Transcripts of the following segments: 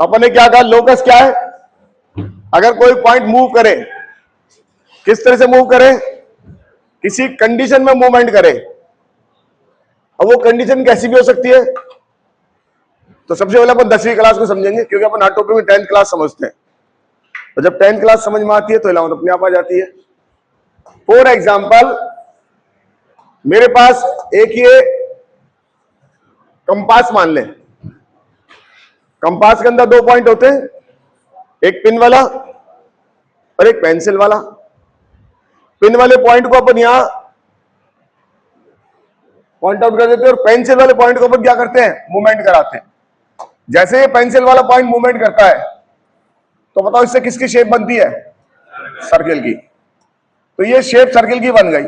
तो अपन ने क्या कहा, लोकस क्या है, अगर कोई पॉइंट मूव करे, किस तरह से मूव करे, किसी कंडीशन में मूवमेंट करे। अब वो कंडीशन कैसी भी हो सकती है। तो सबसे पहले अपन 10वीं क्लास को समझेंगे, क्योंकि अपन हर टॉपिक में 10th क्लास समझते हैं। तो जब 10th क्लास समझ में आती है तो अलाउंस अपने आप आ जाती है। फॉर एग्जाम्पल, मेरे पास एक ये कंपास मान ले। कंपास के अंदर 2 पॉइंट होते हैं, एक पिन वाला और एक पेंसिल वाला। पिन वाले पॉइंट को अपन यहां पॉइंट आउट कर देते हैं और पेंसिल वाले पॉइंट को अपन क्या करते हैं, मूवमेंट कराते हैं। जैसे ये पेंसिल वाला पॉइंट मूवमेंट करता है तो बताओ इससे किसकी शेप बनती है, सर्किल की। तो ये शेप सर्किल की बन गई,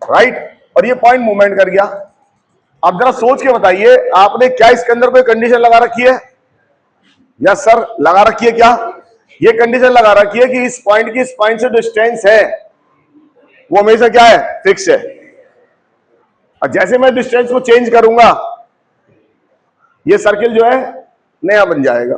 राइट, और ये पॉइंट मूवमेंट कर गया। अब जरा सोच के बताइए, आपने क्या इसके अंदर कोई कंडीशन लगा रखी है? यस सर, लगा रखी है। क्या ये कंडीशन लगा रखी है कि इस पॉइंट की इस पॉइंट से डिस्टेंस है वो हमेशा क्या है, फिक्स है। और जैसे मैं डिस्टेंस को चेंज करूंगा ये सर्किल जो है नया बन जाएगा।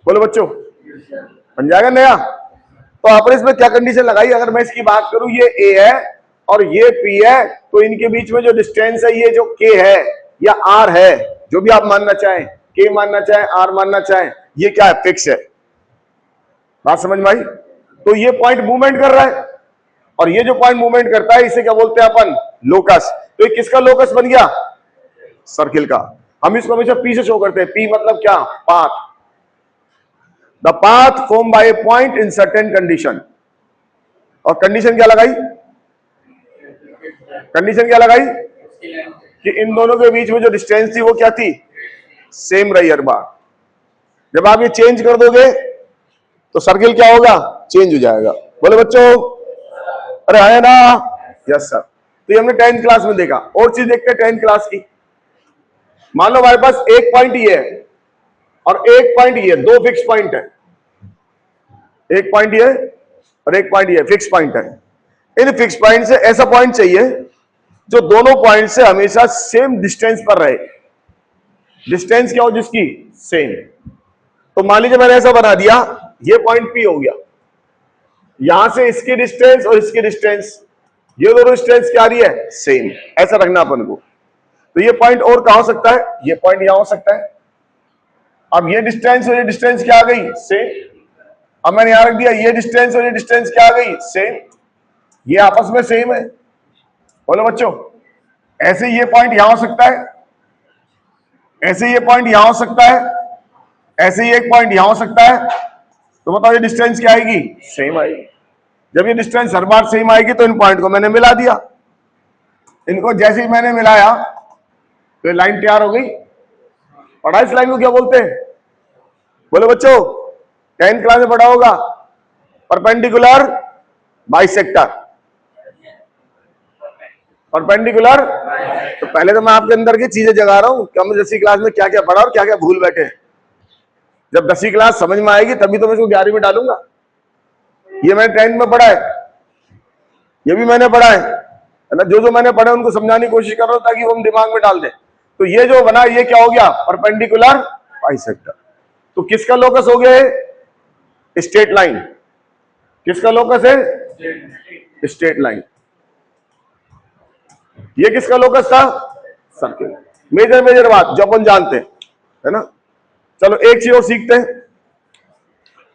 बोलो बच्चों, बन जाएगा नया। तो आपने इसमें क्या कंडीशन लगाई? अगर मैं इसकी बात करूं, ये ए है और ये पी है, तो इनके बीच में जो डिस्टेंस है, ये जो के है या आर है, जो भी आप मानना चाहें, के मानना चाहें, आर मानना चाहें, ये क्या है, फिक्स है। बात समझ में आई? तो ये पॉइंट मूवमेंट कर रहा है और ये जो पॉइंट मूवमेंट करता है इसे क्या बोलते हैं अपन, लोकस। तो ये किसका लोकस बन गया, सर्किल का। हम इसको हमेशा पी से शो करते हैं। पी मतलब क्या, path. The path form by A point in certain condition. और कंडीशन क्या लगाई, कंडीशन क्या लगाई कि इन दोनों के बीच में जो डिस्टेंस थी वो क्या थी, सेम रही हर बार। जब आप ये चेंज कर दोगे तो सर्किल क्या होगा, चेंज हो जाएगा। बोले बच्चों, अरे है ना, यस सर। तो ये हमने 10th क्लास में देखा। और चीज देखते हैं 10th क्लास की। मान लो हमारे पास एक पॉइंट ये है और एक पॉइंट ये, 2 फिक्स पॉइंट है। एक पॉइंट ये और एक पॉइंट ये, फिक्स पॉइंट है। इन फिक्स पॉइंट से ऐसा पॉइंट चाहिए जो दोनों पॉइंट से हमेशा सेम डिस्टेंस पर रहे। डिस्टेंस क्या हो जिसकी, सेम। तो मान लीजिए मैंने ऐसा बना दिया, ये पॉइंट पी हो गया, यहां से इसकी डिस्टेंस और इसकी डिस्टेंस, ये दोनों डिस्टेंस क्या आ रही है, सेम। ऐसा रखना अपन को। तो ये पॉइंट और कहां हो सकता है, ये पॉइंट यहां हो सकता है। अब ये डिस्टेंस और ये डिस्टेंस क्या आ गई, सेम। अब मैंने यहां रख दिया, ये डिस्टेंस और ये डिस्टेंस क्या आ गई, सेम। ये आपस में सेम है। बोलो बच्चों, ऐसे ये पॉइंट यहां हो सकता है, ऐसे ये पॉइंट यहां हो सकता है, ऐसे ही एक पॉइंट यहां हो सकता है। तो बताओ ये डिस्टेंस क्या आएगी, सेम आएगी। जब ये डिस्टेंस हर बार सेम आएगी तो इन पॉइंट को मैंने मिला दिया। इनको जैसे ही मैंने मिलाया तो ये लाइन तैयार हो गई। पढ़ा इस लाइन को क्या बोलते हैं, बोलो बच्चों, 10th क्लास में पढ़ा होगा, परपेंडिकुलर बाइसेक्टर। परपेंडिकुलर। तो पहले तो मैं आपके अंदर की चीजें जगा रहा हूं कि हम 10वीं क्लास में क्या क्या पढ़ा और क्या क्या भूल बैठे। जब 10वीं क्लास समझ में आएगी तभी तो मैं इसको 11वीं में डालूंगा। ये मैंने 10th में पढ़ा है, ये भी मैंने पढ़ा है ना। जो मैंने पढ़ा उनको समझाने की कोशिश कर रहा हूं ताकि वो हम दिमाग में डाल दें। तो ये जो बना ये क्या हो गया, परपेंडिकुलर बाइसेक्टर। तो किसका लोकस हो गया है, स्ट्रेट लाइन। किसका लोकस है, स्ट्रेट लाइन। ये किसका लोकस था, सर्किल। मेजर बात जो अपन जानते हैं, है ना। चलो एक चीज और सीखते हैं।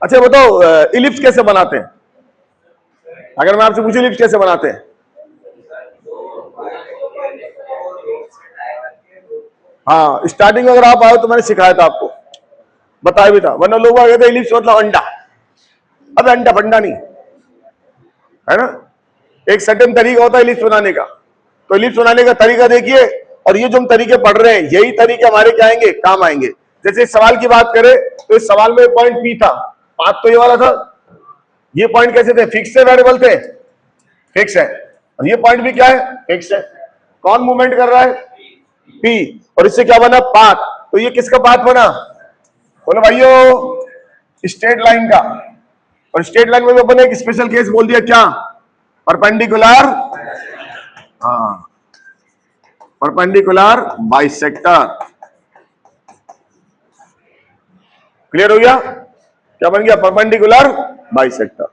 अच्छा बताओ, इलिप्स कैसे बनाते हैं? अगर मैं आपसे पूछूं इलिप्स कैसे बनाते हैं? हाँ, स्टार्टिंग में अगर आप आए तो मैंने सिखाया था आपको, बताया भी था। वरना लोग कहते हैं इलिप्स मतलब अंडा। अब अंडा फंडा नहीं है ना, एक सर्टेन तरीका होता है इलिप्स बनाने का। तो इलिप्स बनाने का तरीका देखिए, और ये जो हम तरीके पढ़ रहे हैं यही तरीके हमारे क्या आएंगे, काम आएंगे। जैसे इस सवाल की बात करें तो इस सवाल में पॉइंट पी था, पाथ तो ये वाला था। ये पॉइंट कैसे थे, फिक्स थे, वेरिएबल थे, फिक्स है। और ये पॉइंट भी क्या है, फिक्स है। कौन मूवमेंट कर रहा है, पी, और इससे क्या बना, पाथ। तो ये किसका पाथ बना, बोलो भाइयों, स्ट्रेट लाइन का। और स्ट्रेट लाइन में भी अपन एक स्पेशल केस बोल दिया, क्या, परपेंडिकुलर, हाँ, परपेंडिकुलर बाइसेक्टर। क्लियर हो गया? क्या बन गया? Perpendicular bisector.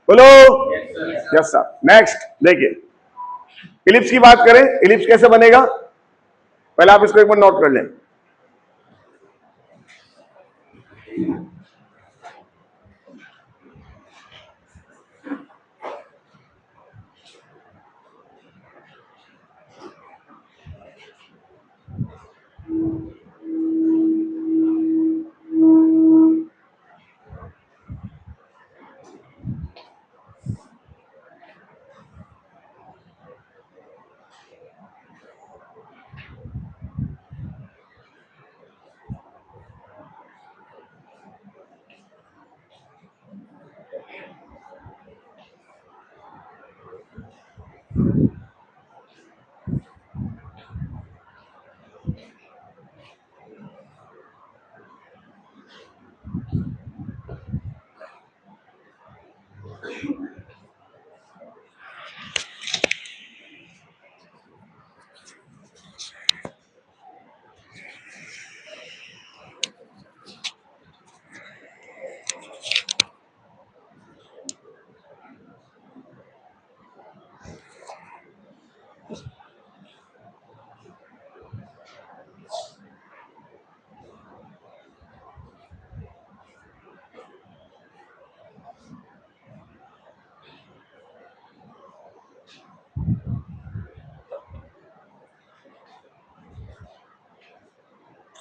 बोलो यस सर। नेक्स्ट देखिए, इलिप्स की बात करें। इलिप्स कैसे बनेगा? पहले आप इसको एक बार नोट कर लें।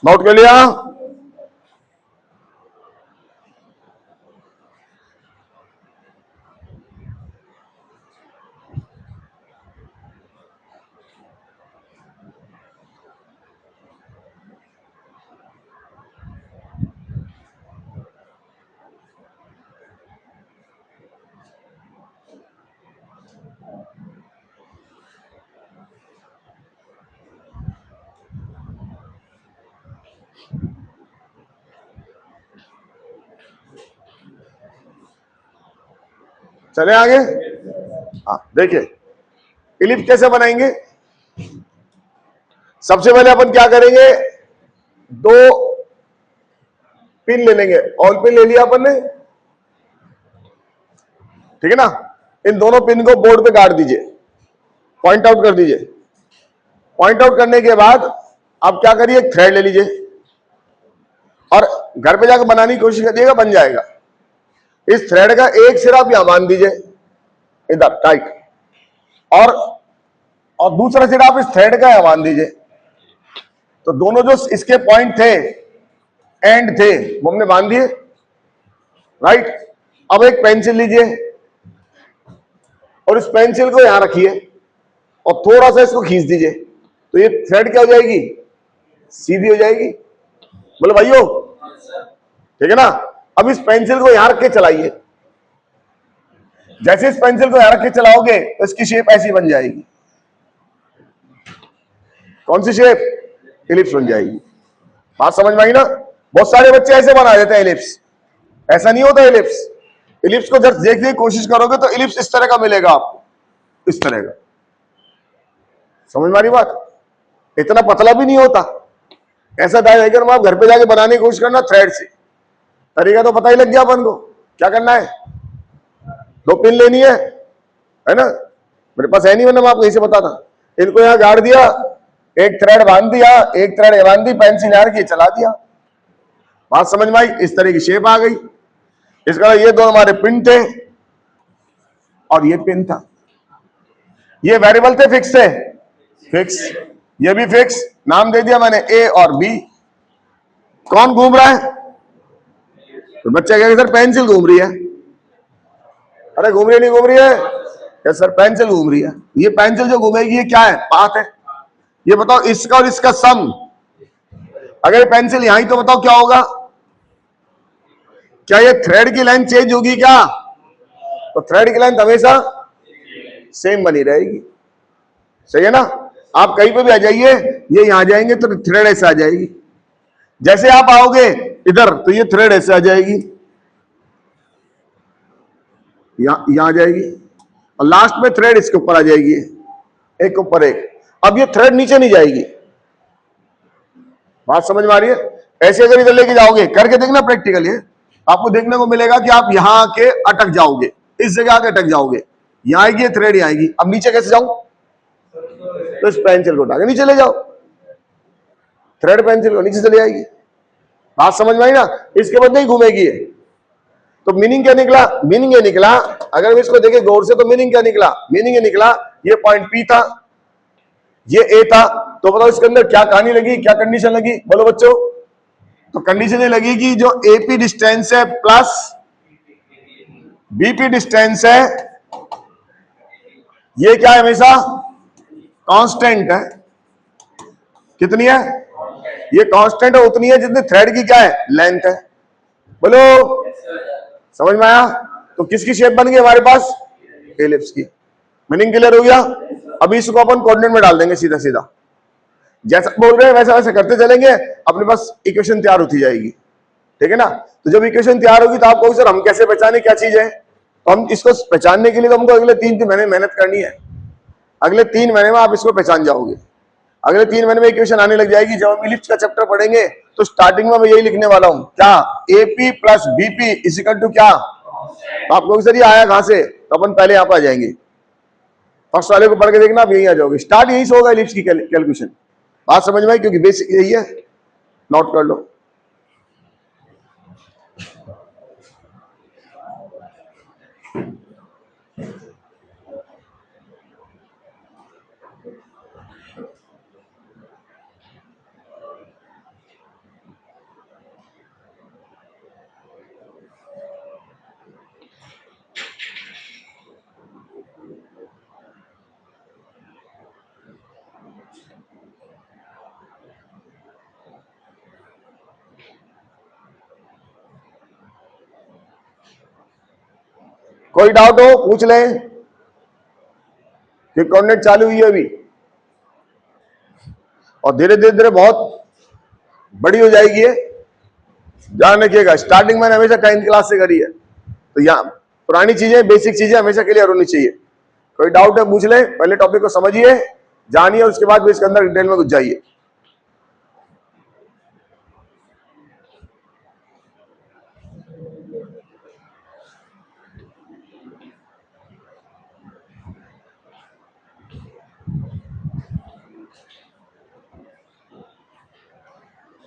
नोट कर लिया? चले आगे। हाँ देखिए, इलिप्स कैसे बनाएंगे? सबसे पहले अपन क्या करेंगे? दो पिन ले लेंगे। ऑल पिन ले लिया अपन ने, ठीक है ना? इन दोनों पिन को बोर्ड पे गाड़ दीजिए, पॉइंट आउट कर दीजिए। पॉइंट आउट करने के बाद आप क्या करिए? एक थ्रेड ले लीजिए और घर पे जाकर बनाने की कोशिश करिएगा, बन जाएगा। इस थ्रेड का एक सिरा आप यहां बांध दीजिए, इधर टाइट, और दूसरा सिरा आप इस थ्रेड का यहां बांध दीजिए। तो दोनों जो इसके पॉइंट थे, एंड थे, वो हमने बांध दिए, राइट? अब एक पेंसिल लीजिए और इस पेंसिल को यहां रखिए और थोड़ा सा इसको खींच दीजिए, तो ये थ्रेड क्या हो जाएगी? सीधी हो जाएगी। बोलो भाइयों, ठीक है ना? अब इस पेंसिल को यहां रख के चलाइए। जैसे इस पेंसिल को यहां रख के चलाओगे तो इसकी शेप ऐसी बन जाएगी। कौन सी शेप? इलिप्स बन जाएगी। बात समझ में आई ना? बहुत सारे बच्चे ऐसे बना देते हैं इलिप्स। ऐसा नहीं होता इलिप्स। इलिप्स को जब देखने की कोशिश करोगे तो इलिप्स इस तरह का मिलेगा आपको, इस तरह का। समझ में आ रही बात? इतना पतला भी नहीं होता। ऐसा डायग्राम आप घर पे जाके बनाने की कोशिश करना थ्रेड से। तरीका तो पता ही लग गया अपन को। क्या करना है? दो पिन लेनी है ना? मेरे पास है नहीं, वरना मैं आपको यहीं से बताता। इनको यहां गाड़ दिया, एक थ्रेड बांध दिया, एक थ्रेड बांध दी, पेंसिल यहां की चला दिया। बात समझ में आई? इस तरह की शेप आ गई। इसका ये दो हमारे पिन थे और ये पिन था। ये वेरिएबल थे, फिक्स थे, फिक्स। ये भी फिक्स, नाम दे दिया मैंने ए और बी। कौन घूम रहा है? तो बच्चा कहेगा सर पेंसिल घूम रही है। अरे घूम रही नहीं घूम रही है? क्या सर पेंसिल घूम रही है। ये पेंसिल जो घूमेगी ये क्या है? पाथ है। ये बताओ इसका और इसका सम, अगर पेंसिल यहां, तो बताओ क्या होगा? क्या ये थ्रेड की लाइन चेंज होगी क्या? तो थ्रेड की लाइन हमेशा सेम बनी रहेगी। सही है ना? आप कहीं पे भी आ जाइए, ये यहां जाएंगे तो थ्रेड ऐसे आ जाएगी। जैसे आप आओगे इधर तो ये थ्रेड ऐसे आ जाएगी, यहां आ जाएगी, और लास्ट में थ्रेड इसके ऊपर आ जाएगी, एक ऊपर एक। अब ये थ्रेड नीचे नहीं जाएगी। बात समझ में आ रही है? ऐसे अगर इधर लेके जाओगे, करके देखना प्रैक्टिकल, ये आपको देखने को मिलेगा कि आप यहां आके अटक जाओगे, इस जगह आके अटक जाओगे, यहां आएगी थ्रेड, यहां आएगी। अब नीचे कैसे जाऊं? तो इस पेंसिल को उठा के नीचे ले जाओ, थ्रेड पेंसिल को नीचे चली आएगी। बात समझ में आई ना? इसके बाद नहीं घूमेगी ये। तो मीनिंग क्या निकला? मीनिंग ये निकला, अगर इसको देखे गौर से, तो मीनिंग क्या निकला? मीनिंग ये निकला, ये पॉइंट पी था, ये ए था, तो बताओ इसके अंदर क्या कहानी लगी, क्या कंडीशन लगी? बोलो बच्चों। तो कंडीशन ये लगी कि जो एपी डिस्टेंस है प्लस बीपी डिस्टेंस है, ये क्या है? हमेशा कांस्टेंट है। कितनी है? ये कांस्टेंट है, उतनी है जितनी थ्रेड की क्या है? लेंथ है। बोलो, समझ में आया? तो किसकी शेप बन गई हमारे पास? एलिप्स की। मीनिंग क्लियर हो गया? अभी इसको अपन कोऑर्डिनेट में डाल देंगे सीधा सीधा, जैसा बोल रहे हैं वैसा वैसा करते चलेंगे, अपने पास इक्वेशन तैयार होती जाएगी। ठीक है ना? तो जब इक्वेशन तैयार होगी तो आप कहोगे सर हम कैसे पहचाने क्या चीज है? तो हम इसको पहचानने के लिए तो हमको अगले 3 महीने मेहनत करनी है। अगले 3 महीने में आप इसको पहचान जाओगे। अगले 3 महीने में इक्वेशन आने लग जाएगी। जब हम इलिप्स का चैप्टर पढ़ेंगे तो स्टार्टिंग में मैं यही लिखने वाला हूं, क्या? AP plus BP is equal to क्या? तो आप कहोगे सर ये आया कहां से? तो अपन पहले यहां पर आ जाएंगे, फर्स्ट वाले को पढ़ के देखना, आप यही आ जाओगे। स्टार्ट यहीं से होगा इलिप्स की कैलकुलेशन। बात समझ में आई? क्योंकि बेसिक यही है, नोट कर लो। कोई डाउट हो पूछ लें कि कोऑर्डिनेट चालू हुई है अभी, और धीरे धीरे धीरे बहुत बड़ी हो जाएगी ये, ध्यान रखिएगा। स्टार्टिंग मैंने हमेशा 10th क्लास से करी है, तो यहाँ पुरानी चीजें, बेसिक चीजें हमेशा क्लियर होनी चाहिए। कोई डाउट है पूछ ले, पहले टॉपिक को समझिए, जानिए, उसके बाद भी इसके अंदर डिटेल में घुस जाइए।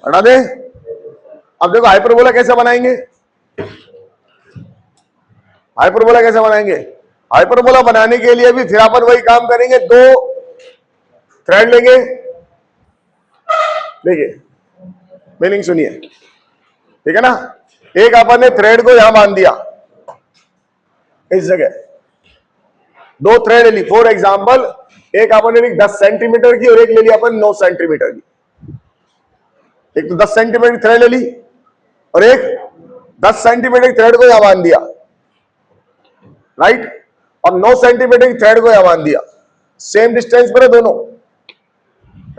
हटा दे। अब देखो हाइपरबोला कैसे बनाएंगे? हाइपरबोला कैसे बनाएंगे? हाइपरबोला बनाने के लिए भी फिर अपन वही काम करेंगे, 2 थ्रेड लेंगे। देखिए मीनिंग सुनिए, ठीक है ना? एक अपन ने थ्रेड को यहां बांध दिया, इस जगह 2 थ्रेड ली। फॉर एग्जाम्पल, एक अपन ने 10 सेंटीमीटर की और एक ले लिया अपन 9 सेंटीमीटर की। एक तो 10 सेंटीमीटर की थ्रेड ले ली और एक 10 सेंटीमीटर की थ्रेड को यहां बांध दिया, राइट? और 9 सेंटीमीटर की थ्रेड को यहां बांध दिया। सेम डिस्टेंस पर है दोनों,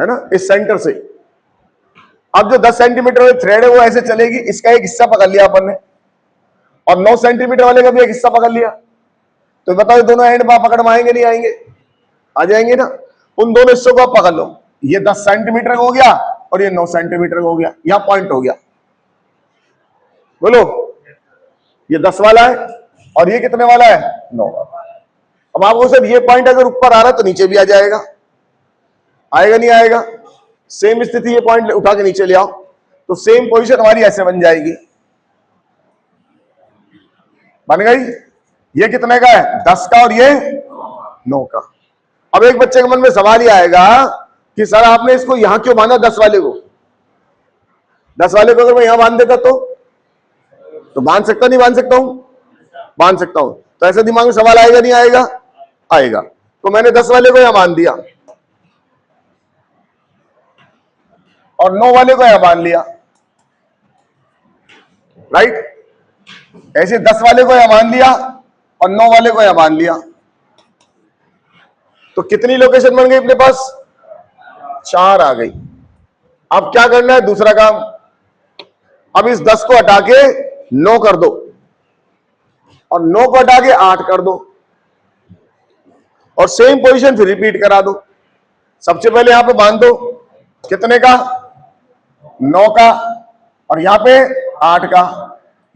है ना, इस सेंटर से। अब जो 10 सेंटीमीटर वाली थ्रेड है वो ऐसे चलेगी, इसका एक हिस्सा पकड़ लिया अपन ने, और 9 सेंटीमीटर वाले का भी एक हिस्सा पकड़ लिया। तो बताओ दोनों एंड में पकड़ में आएंगे नहीं आएंगे? आ जाएंगे ना। उन दोनों हिस्सों को आप पकड़ लो, ये 10 सेंटीमीटर का हो गया और ये 9 सेंटीमीटर का हो गया, यहां पॉइंट हो गया। बोलो, ये 10 वाला है और ये कितने वाला है? 9 वाला। अब आपको सर ये पॉइंट अगर ऊपर आ रहा है तो नीचे भी आ जाएगा, आएगा नहीं आएगा? सेम स्थिति, ये पॉइंट उठा के नीचे ले आओ तो सेम पोजीशन हमारी ऐसे बन जाएगी। बन गई? ये कितने का है? 10 का और ये 9 का। अब एक बच्चे के मन में सवाल ही आएगा कि सर आपने इसको यहां क्यों बांधा 10 वाले को? 10 वाले को अगर मैं यहां बांध देता तो बांध सकता नहीं बांध सकता हूं? बांध सकता हूं। तो ऐसे दिमाग में सवाल आएगा नहीं आएगा? आएगा। तो मैंने 10 वाले को यहां बांध दिया और 9 वाले को यहां बांध लिया, राइट? ऐसे 10 वाले को यहां बांध लिया और 9 वाले को यहां बांध लिया, तो कितनी लोकेशन बन गई अपने पास? 4 आ गई। अब क्या करना है? दूसरा काम, अब इस 10 को हटा के 9 कर दो और 9 को हटा के 8 कर दो और सेम पोजीशन फिर रिपीट करा दो। सबसे पहले यहां पे बांध दो, कितने का? 9 का, और यहाँ पे 8 का,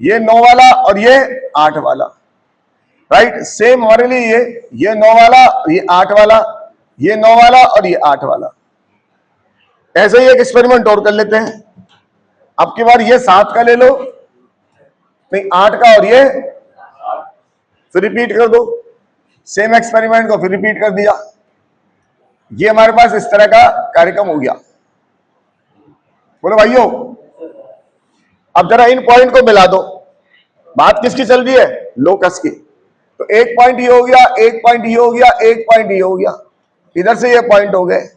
ये 9 वाला और ये 8 वाला, राइट। सेम हमारे लिए ये 9 वाला, ये 8 वाला, ये 9 वाला और ये 8 वाला। ऐसे ही एक एक्सपेरिमेंट और कर लेते हैं। अब की बार ये 7 का ले लो, नहीं 8 का और ये, फिर रिपीट कर दो। सेम एक्सपेरिमेंट को फिर रिपीट कर दिया। ये हमारे पास इस तरह का कार्यक्रम हो गया। बोलो भाइयों, अब जरा इन पॉइंट को मिला दो। बात किसकी चल रही है? लोकस की। तो एक पॉइंट ये हो गया, एक पॉइंट ये हो गया, एक पॉइंट ये हो गया, इधर से ये पॉइंट हो गए।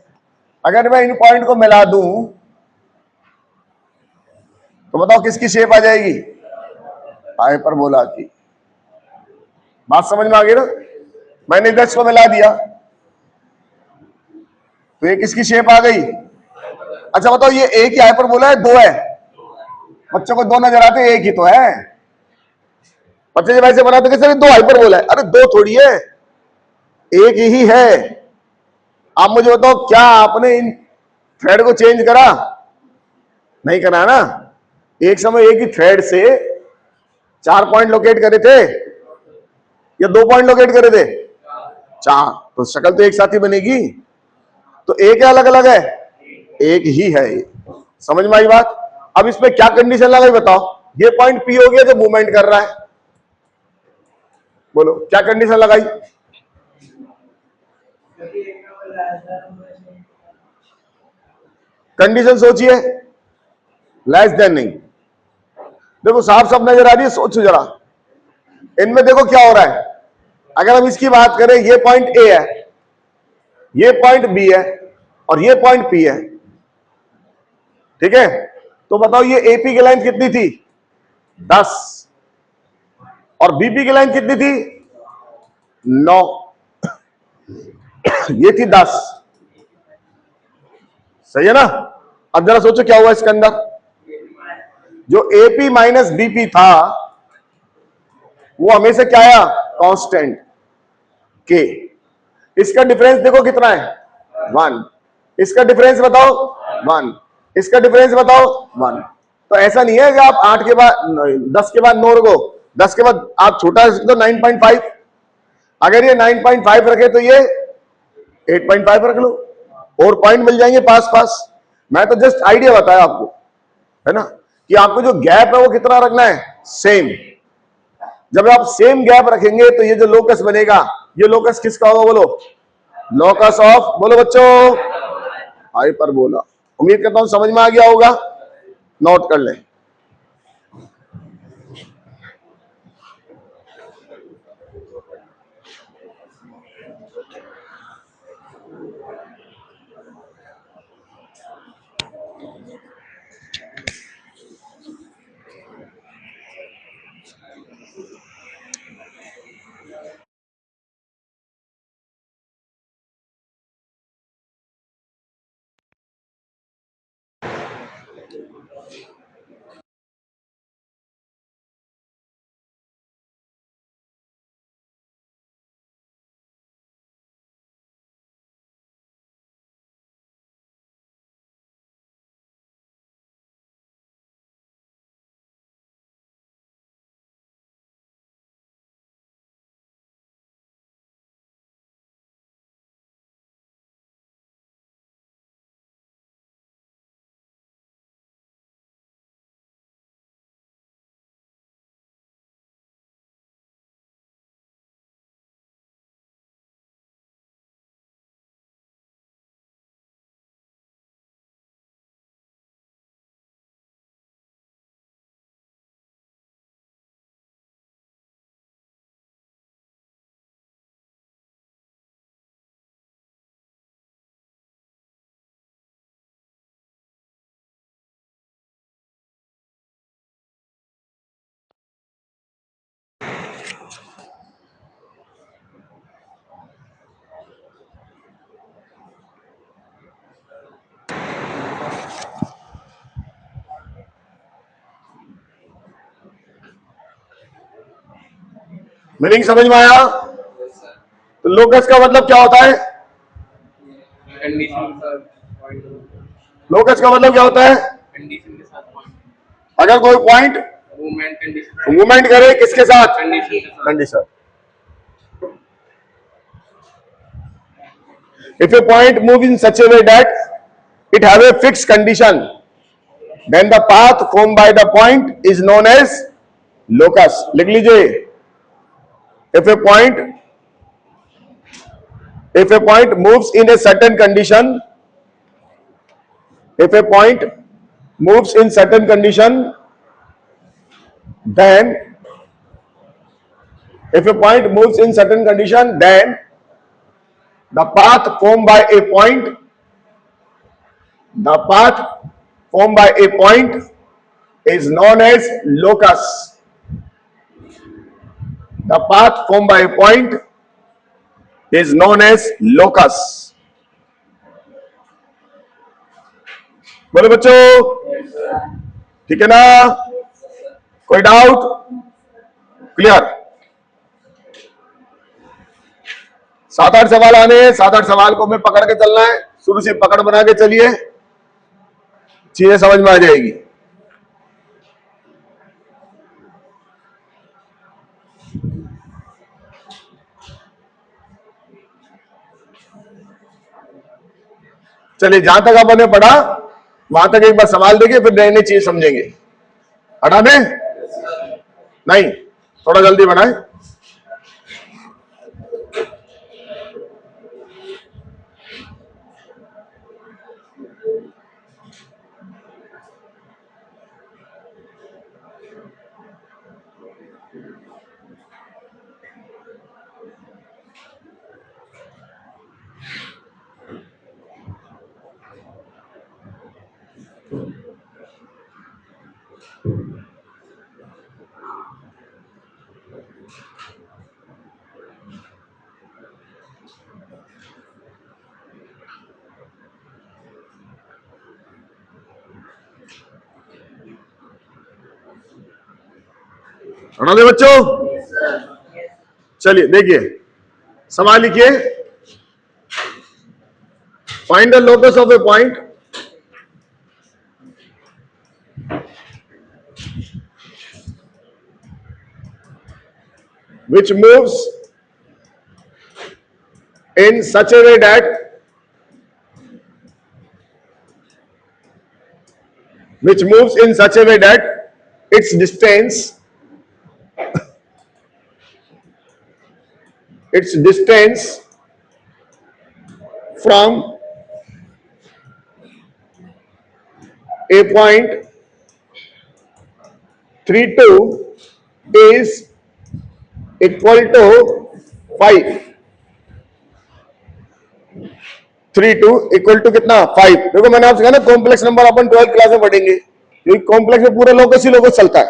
अगर मैं इन पॉइंट को मिला दूं तो बताओ किसकी शेप आ जाएगी? हाइपरबोला की। बात समझ में आ गई ना? मैंने इधर इसको मिला दिया तो ये किसकी शेप आ गई? अच्छा बताओ, ये एक ही हाइपरबोला है, दो है? बच्चों को दो नजर आते, एक ही तो है। बच्चे जब ऐसे बनाते कैसे दो हाइपरबोला है? अरे दो थोड़ी है, एक ही है। आप मुझे बताओ, क्या आपने इन थ्रेड को चेंज करा? नहीं करा ना। एक समय एक ही थ्रेड से 4 पॉइंट लोकेट करे थे या 2 पॉइंट लोकेट करे थे? 4। तो शक्ल तो एक साथ ही बनेगी। तो एक अलग अलग है? एक ही है। समझ में आई बात? अब इस पे क्या कंडीशन लगाई बताओ? ये पॉइंट पी हो गया जो मूवमेंट कर रहा है, बोलो क्या कंडीशन लगाई? कंडीशन सोचिए, लेस देन नहीं। देखो साफ साफ नजर आ रही है, सोचो जरा। इनमें देखो क्या हो रहा है। अगर हम इसकी बात करें, ये पॉइंट ए है, ये पॉइंट बी है और ये पॉइंट पी है, ठीक है? तो बताओ ये एपी की लाइन कितनी थी? 10। और बीपी की लाइन कितनी थी? 9। ये थी 10। सही है ना? अब जरा सोचो क्या हुआ इसके अंदर। जो एपी माइनस बीपी था वो हमेशा क्या आया? कांस्टेंट के। इसका डिफरेंस देखो कितना है? 1। इसका डिफरेंस बताओ? 1। इसका डिफरेंस बताओ? 1। तो ऐसा नहीं है कि आप 8 के बाद 10 के बाद 9 रखो, 10 के बाद आप छोटा रख दो 9.5। अगर ये 9.5 रखे तो ये 8.5 रख लो, और पॉइंट मिल जाएंगे पास पास। मैं तो जस्ट आइडिया बताया आपको, है ना, कि आपको जो गैप है वो कितना रखना है? सेम। जब आप सेम गैप रखेंगे तो ये जो लोकस बनेगा, ये लोकस किसका होगा? बोलो लोकस ऑफ, बोलो बच्चों, हाइपरबोला। उम्मीद करता हूं समझ में आ गया होगा। नोट कर लें। मीनिंग समझ में आया? तो लोकस का मतलब क्या होता है? लोकस का मतलब क्या होता है? अगर कोई पॉइंट मूवमेंट करे किसके साथ? Condition. If a point moves in such a way that it have a fixed condition, then the path formed by the point is known as locus. लिख लीजिए, if a point moves in a certain condition, if a point moves in certain condition, then if a point moves in certain condition, then the path formed by a point, the path formed by a point is known as locus. The path formed by a point is known as locus. बोले बच्चों, ठीक है ना? कोई doubt? Clear? 7-8 सवाल आने हैं, 7-8 सवाल को मैं पकड़ के चलना है, शुरू से पकड़ बना के चलिए, चीजें समझ में आ जाएगी। चलिए, जहां तक आपने पढ़ा वहां तक एक बार सवाल देखिए, फिर नई नई चीज समझेंगे। हटा दें? नहीं, थोड़ा जल्दी बनाए। हटा दे बच्चों। चलिए देखिए, सवाल लिखिए, find the locus of a point which moves in such a way that its distance from a point 32 is equal to 5। 32 equal to कितना? 5। देखो मैंने आपसे कहा ना, कॉम्प्लेक्स नंबर अपन 12th क्लास में पढ़ेंगे, क्योंकि कॉम्प्लेक्स में पूरा लोकस ही लोकस चलता है,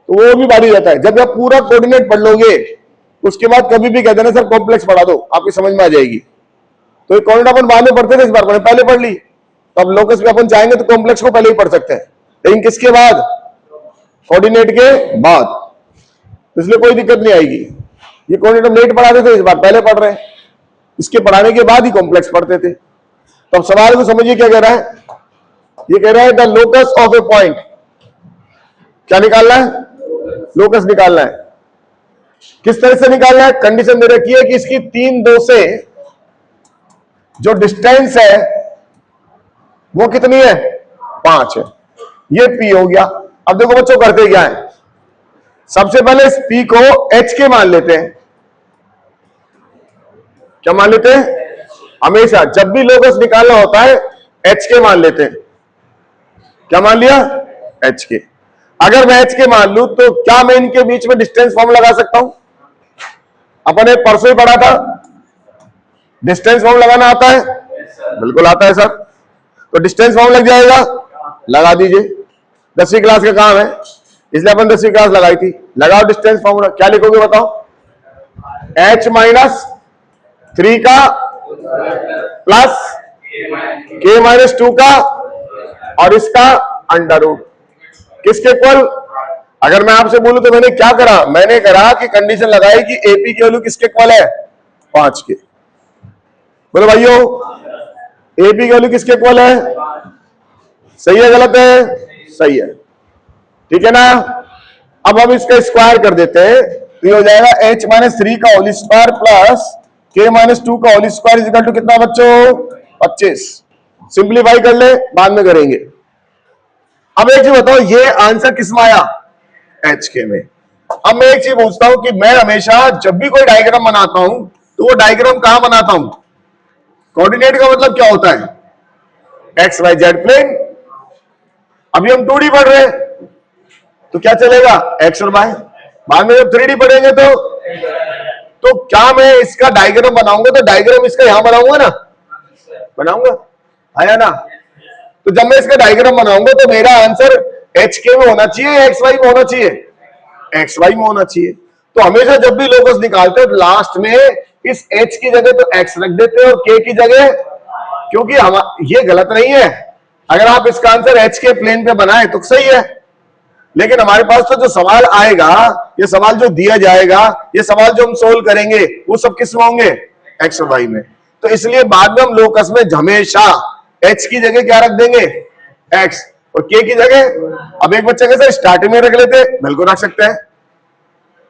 तो वो भी बारी जाता है। जब आप पूरा कोऑर्डिनेट पढ़ लोगे उसके बाद कभी भी कह देना सर कॉम्प्लेक्स पढ़ा दो, आपकी समझ में आ जाएगी। तो ये कोऑर्डिनेट अपन बाद में पढ़ते थे, इस बार मैंने पहले पढ़ ली, तो अब लोकस पे अपन जाएंगे तो कॉम्प्लेक्स को पहले ही पढ़ सकते हैं, लेकिन किसके बाद? कोऑर्डिनेट के बाद, इसलिए कोई दिक्कत नहीं आएगी। ये कोऑर्डिनेट लेट पढ़ाते थे, इस बार पहले पढ़ रहे हैं, इसके पढ़ाने के बाद ही कॉम्प्लेक्स पढ़ते थे। तो अब सवाल को समझिए क्या कह रहा है। ये कह रहा है the locus of a point, क्या निकालना है? लोकस निकालना है। किस तरह से निकालना है? कंडीशन दे रखी है कि इसकी 3-2 से जो डिस्टेंस है वो कितनी है? 5 है। ये P हो गया। अब देखो बच्चों करते क्या है, सबसे पहले इस P को H के मान लेते हैं। क्या मान लेते हैं? हमेशा जब भी लोकस निकालना होता है H के मान लेते हैं। क्या मान लिया? H के। अगर मैं H के मान लूं तो क्या मैं इनके बीच में डिस्टेंस फॉर्म लगा सकता हूं? अपन ने परसों ही पढ़ा था, डिस्टेंस फॉर्म लगाना आता है? बिल्कुल आता है सर। तो डिस्टेंस फॉर्म लग जाएगा, लगा दीजिए। 10वीं क्लास का काम है, इसलिए अपन 10वीं क्लास लगाई थी। लगाओ डिस्टेंस फॉर्मूला, क्या लिखोगे बताओ? H माइनस 3 का प्लस K - 2 का और इसका अंडर रूट, किसके इक्वल? अगर मैं आपसे बोलूं तो मैंने क्या करा? मैंने करा कि कंडीशन लगाई कि AP की वैल्यू किसके इक्वल है? 5 के। बोलो भाइयों, AP की वैल्यू किसके इक्वल है? सही है गलत है? सही है, ठीक है ना। अब हम इसका स्क्वायर कर देते हैं, तो ये हो जाएगा h माइनस 3 का whole square plus k minus 2 का होल स्क्वायर इक्वल टू कितना बच्चों 25। सिंप्लीफाई कर ले, बाद में करेंगे। अब एक चीज बताओ, ये आंसर किस में आया, एच के में। अब मैं एक चीज पूछता हूं कि मैं हमेशा जब भी कोई डायग्राम बनाता हूं तो वो डायग्राम कहां बनाता हूं, कोऑर्डिनेट का मतलब क्या होता है, एक्स वाई जेड प्लेन। अभी हम 2D पढ़ रहे हैं तो क्या चलेगा, एक्स और वाई। बाद में जब 3D पढ़ेंगे तो क्या मैं इसका डायग्राम बनाऊंगा तो डायग्राम इसका यहां बनाऊंगा ना, बनाऊंगा, आया ना। तो जब मैं इसका डायग्राम बनाऊंगा तो मेरा आंसर एच के में होना चाहिए, एक्स वाई में होना चाहिए, एक्स वाई में होना चाहिए। तो हमेशा जब भी लोकस निकालते हैं लास्ट में इस एच की जगह तो एक्स रख देते हैं और के की जगह, क्योंकि हम ये गलत नहीं है। अगर आप इसका आंसर एच के प्लेन पे बनाए तो सही है, लेकिन हमारे पास तो जो सवाल आएगा, ये सवाल जो दिया जाएगा, ये सवाल जो हम सोल्व करेंगे वो सब किस में होंगे, एक्स और वाई में। तो इसलिए बाद में हम लोकस में हमेशा एच की जगह क्या रख देंगे, एक्स, और के की जगह। अब एक बच्चा कैसे स्टार्टिंग में रख लेते, बिल्कुल रख सकते हैं,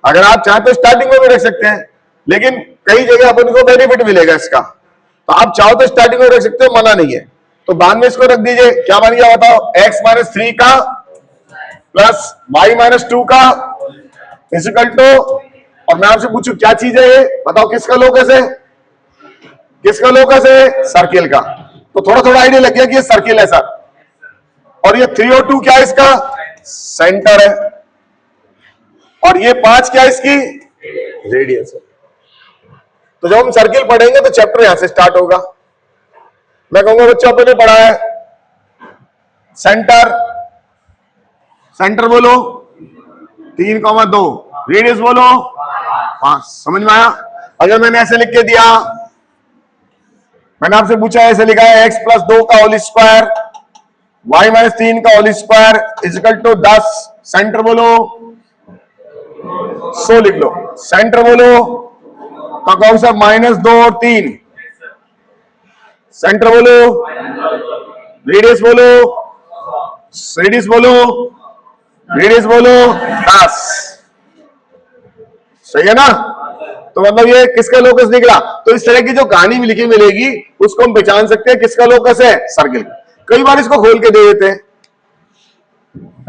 अगर आप चाहें तो स्टार्टिंग में भी रख सकते हैं, लेकिन कई जगह अपन को बेनिफिट मिलेगा इसका, तो आप चाहो तो स्टार्टिंग में रख सकते हो, मना नहीं है। तो बाद में इसको रख दीजिए, क्या बन गया बताओ, एक्स माइनस 3 का प्लस वाई माइनस 2 का इक्वल टू, और मैं आपसे पूछूं क्या चीज है ये, बताओ किसका लोकस है, किसका लोकस है, सर्किल का। तो थोड़ा थोड़ा आइडिया लग गया कि ये सर्किल है सर, और ये 3 और 2 क्या है इसका, सेंटर है, और ये 5 क्या है इसकी, रेडियस है। तो जब हम सर्किल पढ़ेंगे तो चैप्टर यहां से स्टार्ट होगा। मैं कहूंगा बच्चों आपने पढ़ा है सेंटर, सेंटर बोलो 3,2, रेडियस बोलो 5, समझ में आया। अगर मैंने ऐसे लिख के दिया, मैंने आपसे पूछा ऐसे लिखा है x प्लस 2 का होल स्क्वायर y माइनस 3 का whole square equal to 10, centre बोलो 100 लिख लो, सेंटर बोलो तो कौन सा, -2 और 3, सेंटर बोलो, रेडियस बोलो, रेडियस बोलो, रेडियस बोलो 10, सही है ना। तो मतलब ये किसका लोकस निकला। तो इस तरह की जो कहानी भी लिखी मिलेगी उसको हम पहचान सकते हैं किसका लोकस है, सर्किल। कई बार इसको खोल के दे देते हैं,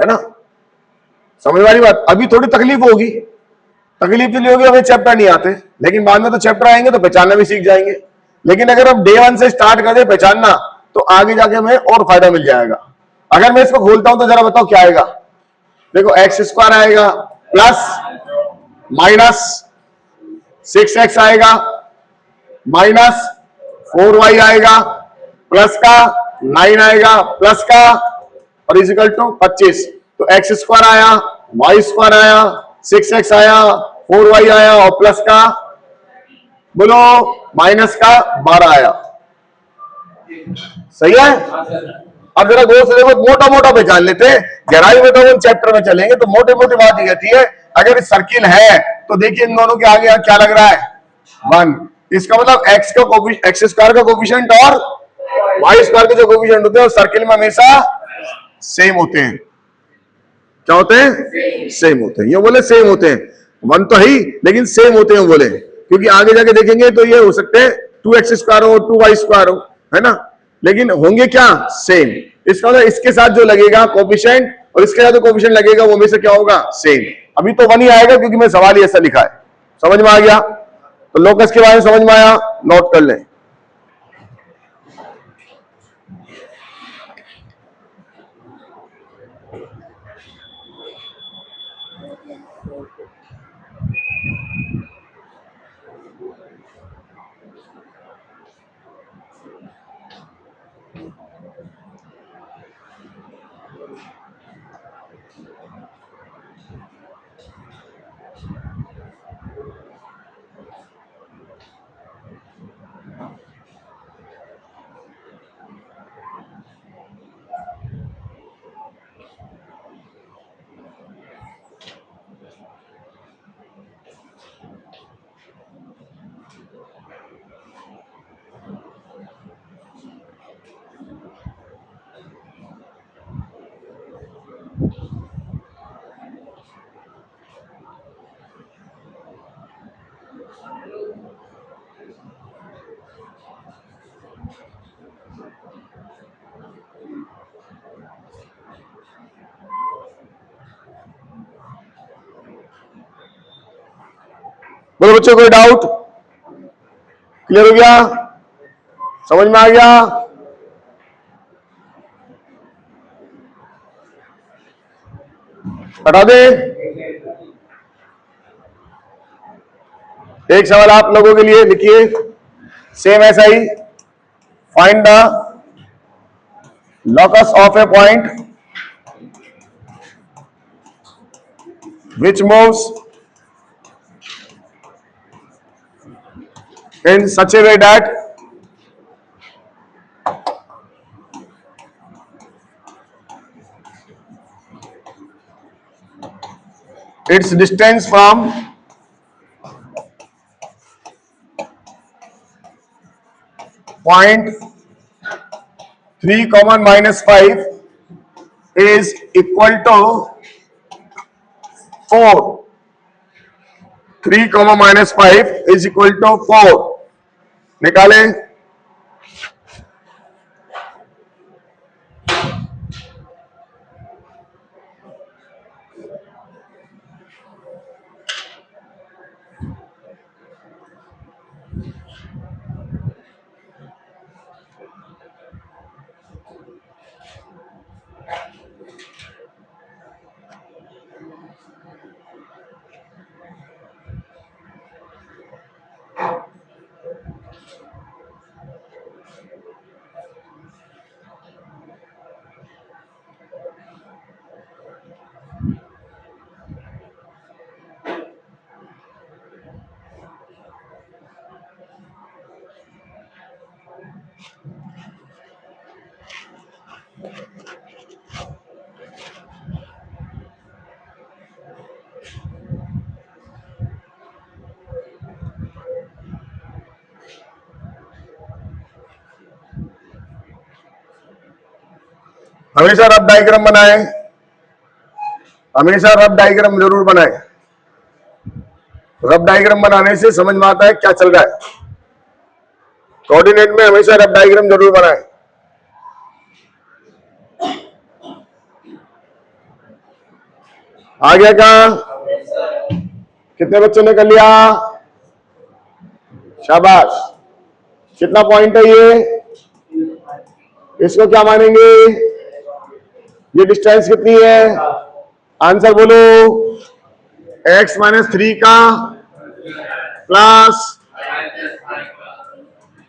है ना, समझ वाली बात। अभी थोड़ी तकलीफ होगी, तकलीफ इसलिए होगी हमें चैप्टर नहीं आते, लेकिन बाद में तो चैप्टर आएंगे तो पहचानना भी सीख जाएंगे। लेकिन अगर हम डे 1 से स्टार्ट कर दे पहचानना तो आगे जाके हमें और फायदा मिल जाएगा। अगर मैं इसको खोलता हूं तो जरा बताओ क्या आएगा, देखो एक्स स्क्वायर आएगा प्लस माइनस 6x आएगा माइनस 4y आएगा प्लस का 9 आएगा प्लस का और इक्वल टू 25। तो एक्स स्क्वायर आया, वाई स्क्वायर आया, 6x आया, 4y आया और प्लस का बोलो माइनस का 12 आया, सही है। अब जरा गौर से देखो, मोटा मोटा पहचान लेते हैं, गहराई में तो हम चैप्टर में चलेंगे तो मोटे मोटी बात ये कहती है, अगर सर्किल है तो देखिए इन दोनों के आगे क्या लग रहा है 1, इसका मतलब एक्स का एक्स स्क्वायर का कोफिशिएंट और वाई स्क्वायर के जो कोफिशिएंट होते हैं सर्किल में हमेशा सेम होते हैं। क्या होते हैं, सेम होते हैं। ये बोले सेम होते हैं, 1 तो है ही लेकिन सेम होते हैं बोले, क्योंकि आगे जाके देखेंगे तो ये हो सकते हैं 2x स्क्वायर हो 2y स्क्वायर हो, है ना, लेकिन होंगे क्या सेम। इसका मतलब इसके साथ जो लगेगा कोफिशिएंट और इसके साथ जो कोफिशिएंट लगेगा वो हमेशा क्या होगा, सेम। अभी तो 1 ही आएगा क्योंकि मैं सवाल ही ऐसा लिखा है, समझ में आ गया। तो लोकस के बारे में समझ में आया, नोट कर लें। बोलो बच्चों, कोई डाउट? क्लियर हो गया? समझ में आ गया? हटा दे। एक सवाल आप लोगों के लिए, लिखिए सेम ऐसा ही, find the locus of a point which moves in such a way that its distance from point 3, -5 is equal to 4. 3, -5 is equal to 4. निकालें। हमेशा रफ डायग्राम बनाए, हमेशा रफ डायग्राम जरूर बनाए। रफ डायग्राम बनाने से समझ में आता है क्या चल रहा है। कोऑर्डिनेट में हमेशा रफ डायग्राम जरूर बनाए। आ गया क्या? कितने बच्चों ने कर लिया? शाबाश। कितना पॉइंट है ये? इसको क्या मानेंगे? ये डिस्टेंस कितनी है? आंसर बोलो। x - 3 का plus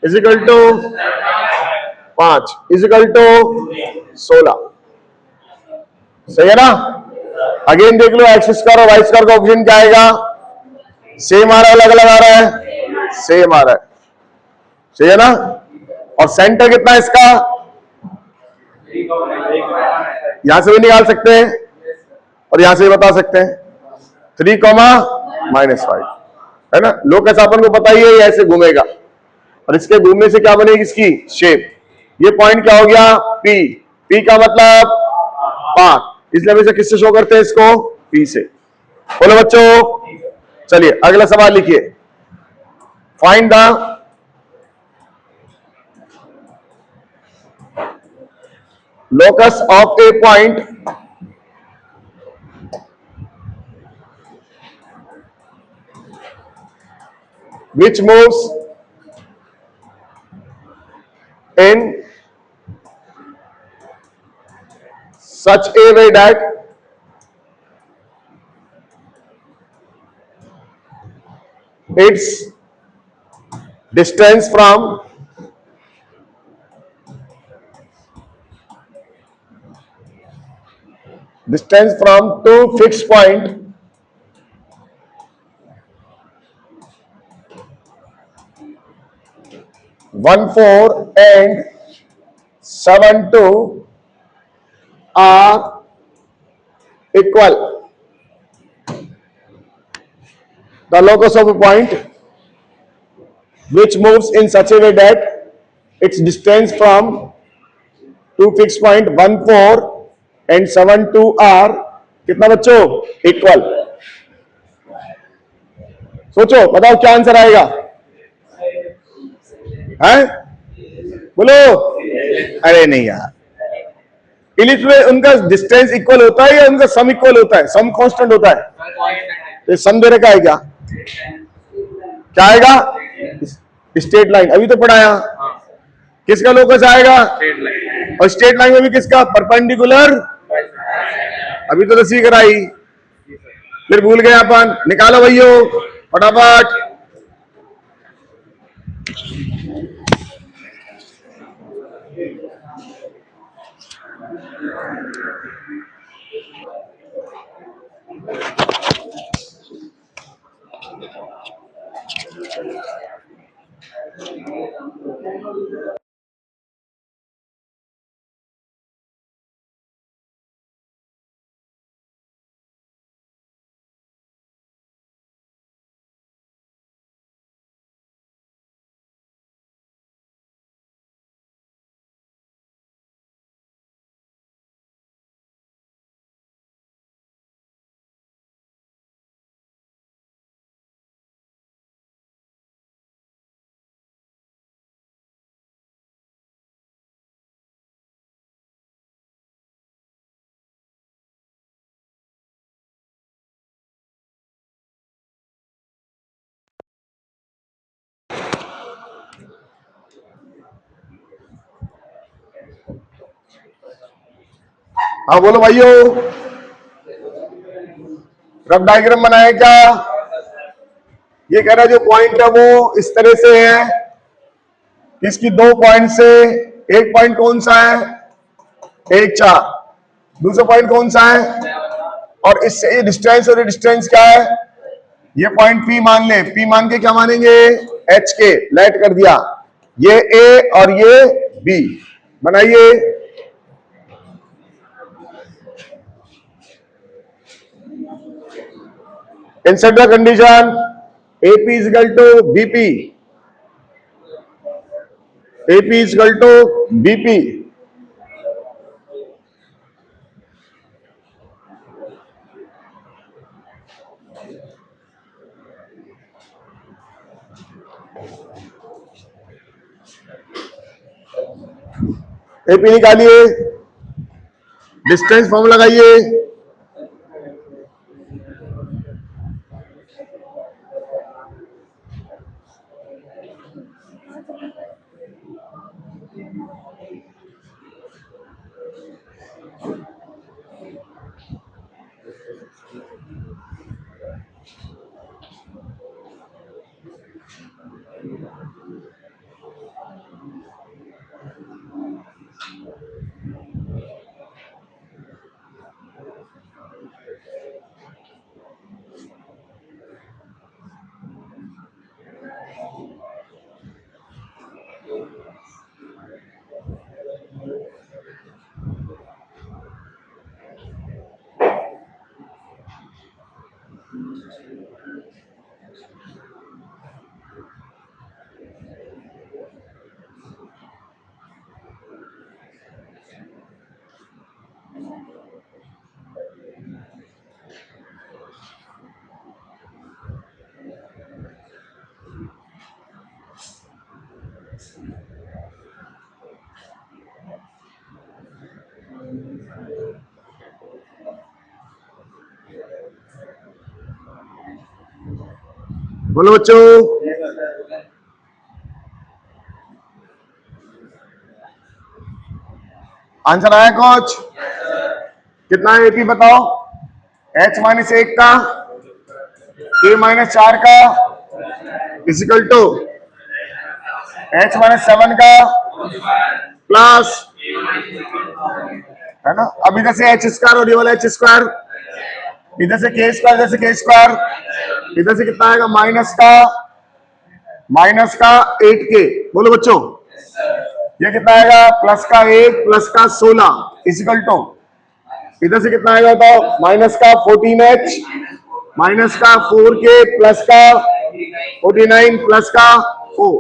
equal to 5 equal to 16। सही है ना? अगेन देख लो, एक्स स्क्वायर और वाई स्क्वायर का ऑप्शन क्या आएगा? सेम आ रहा है, अलग अलग आ रहा है? सेम आ रहा है। सही है ना? और सेंटर कितना है इसका? यहां से भी निकाल सकते हैं और यहां से भी बता सकते हैं। 3, -5 है ना? लोकस अपन को पता ही है, ये ऐसे घूमेगा और इसके घूमने से क्या बनेगी इसकी शेप। ये पॉइंट क्या हो गया? P। P का मतलब पाथ, इसलिए हम इसे किससे शो करते हैं? इसको P से। बोलो बच्चों, चलिए अगला सवाल लिखिए। Find the locus of a point which moves in such a way that its distance from two fixed point (1, 4 and 7, 2) are equal. The locus of a point which moves in such a way that its distance from two fixed point 1, 4 and 7, 2 are कितना बच्चों? Equal. सोचो, बताओ क्या answer आएगा? है? बोलो। अरे नहीं यार, इलिप्स में उनका डिस्टेंस इक्वल होता है या उनका सम इक्वल होता है? सम कांस्टेंट होता है। तो सम दे रखा है क्या? क्या आएगा? स्ट्रेट लाइन, अभी तो पढ़ाया। किसका लोकस आएगा? और स्ट्रेट लाइन में भी किसका? परपेंडिकुलर। अभी तो दसवीं कराई, फिर भूल गए अपन। निकालो भैयो फटाफट। हाँ बोलो भाइयों, रफ डायग्राम बनाए क्या? ये कह रहा है जो पॉइंट है वो इस तरह से है, इसकी 2 पॉइंट से एक पॉइंट कौन सा है? 1 4। दूसरा पॉइंट कौन सा है? और इससे ये डिस्टेंस, और ये डिस्टेंस क्या है? ये पॉइंट P मान ले। P मान के क्या मानेंगे? H के। लेट कर दिया, ये A और ये B। बनाइए। Insert the condition AP is equal to BP. AP is equal to BP. AP निकालिए, डिस्टेंस फॉर्म लगाइए। बोलो बच्चों, आंसर आया कुछ? कितना है एपी बताओ? H माइनस 1 का, A माइनस 4 का इजिकल टू H माइनस 7 का प्लस, है ना? अब इधर से H स्क्वायर और ये वाला H स्क्वायर, इधर से K स्क्वायर, इधर से K स्क्वायर, इधर से कितना आएगा? माइनस का 8K। बोलो बच्चों, ये कितना आएगा? प्लस का 1 प्लस का 16 इजिकल टू, इधर से कितना आएगा बताओ? माइनस का 14H माइनस का 4K प्लस का 49 प्लस का 4।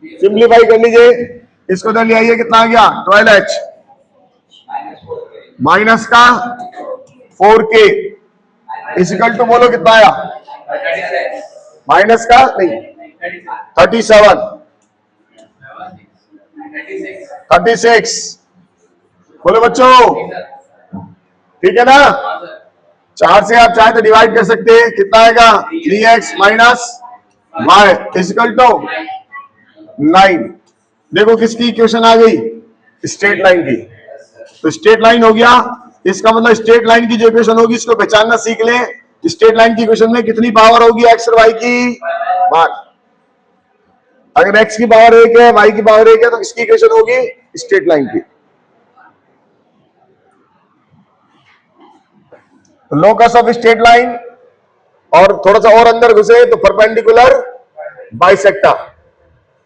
सिंप्लीफाई कर लीजिए, इसको इधर ले आइए, कितना आ गया? 12H माइनस का 4K इजिकल टू, बोलो कितना आया? माइनस का नहीं 36। बोलो बच्चों, ठीक है ना? 4 से आप चाहे तो डिवाइड कर सकते हैं, कितना आएगा? 3x minus y equal to 9। देखो किसकी इक्वेशन आ गई, स्ट्रेट लाइन की। तो स्ट्रेट लाइन हो गया, इसका मतलब स्ट्रेट लाइन की जो इक्वेशन होगी इसको पहचानना सीख ले। स्ट्रेट लाइन की इक्वेशन में कितनी पावर होगी एक्स और वाई की, भाग। अगर एक्स की पावर एक है, वाई की पावर एक है, तो किसकी इक्वेशन होगी, स्ट्रेट लाइन की। लोकस ऑफ स्ट्रेट लाइन, और थोड़ा सा और अंदर घुसे तो perpendicular bisector.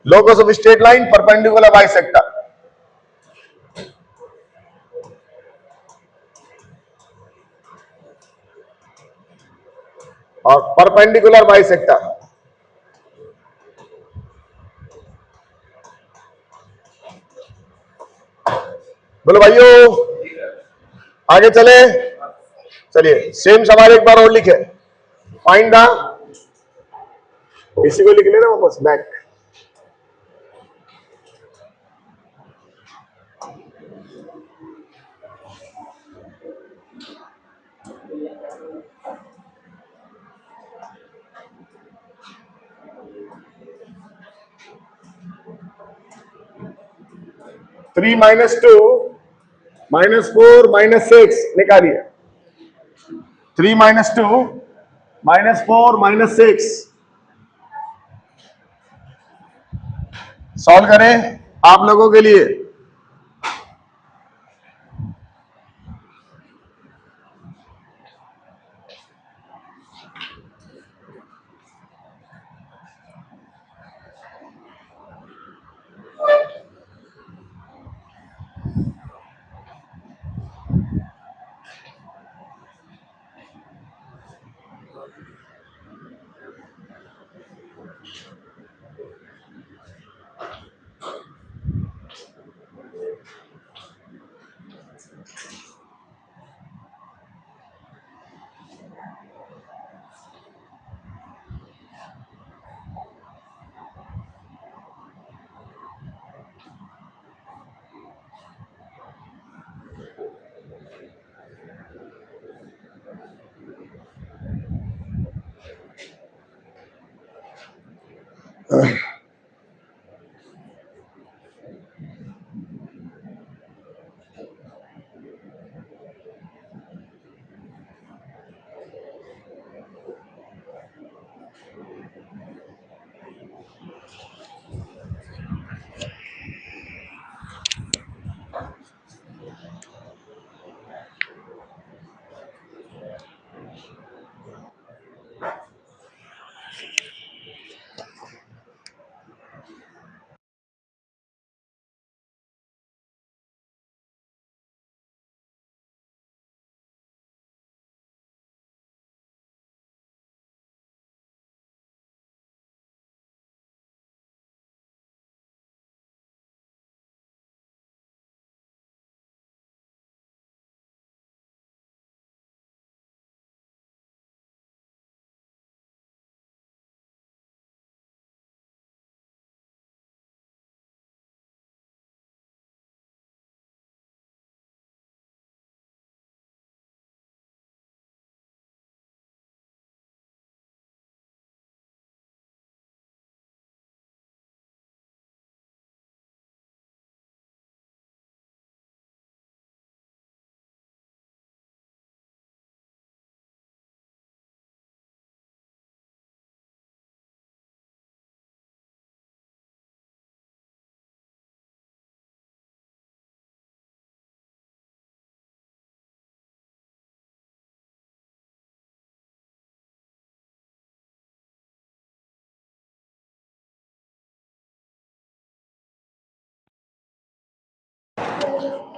Locus of straight line perpendicular bisector. और परपेंडिकुलर बाइसेक्टर, बोलो भाइयों, आगे चले। चलिए सेम सवाल एक बार और लिखे। फाइंड द, इसी को लिख लेना वापस back. Three minus two minus four minus six निकालिए। 3 minus two minus four minus six solve करें आप लोगों के लिए।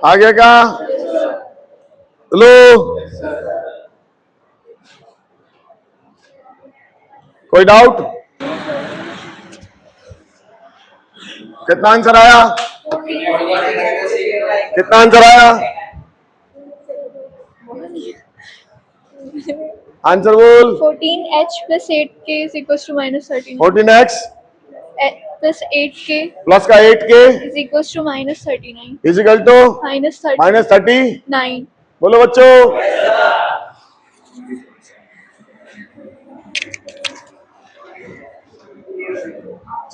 आगे का लो, कोई डाउट? कितना आंसर आया, कितना आंसर आया? आंसर बोल। 14h plus 8k is equals to minus 13. 14x plus 8k plus का 8k is equals to minus 39. Is equal to minus minus 39. बोलो बच्चों।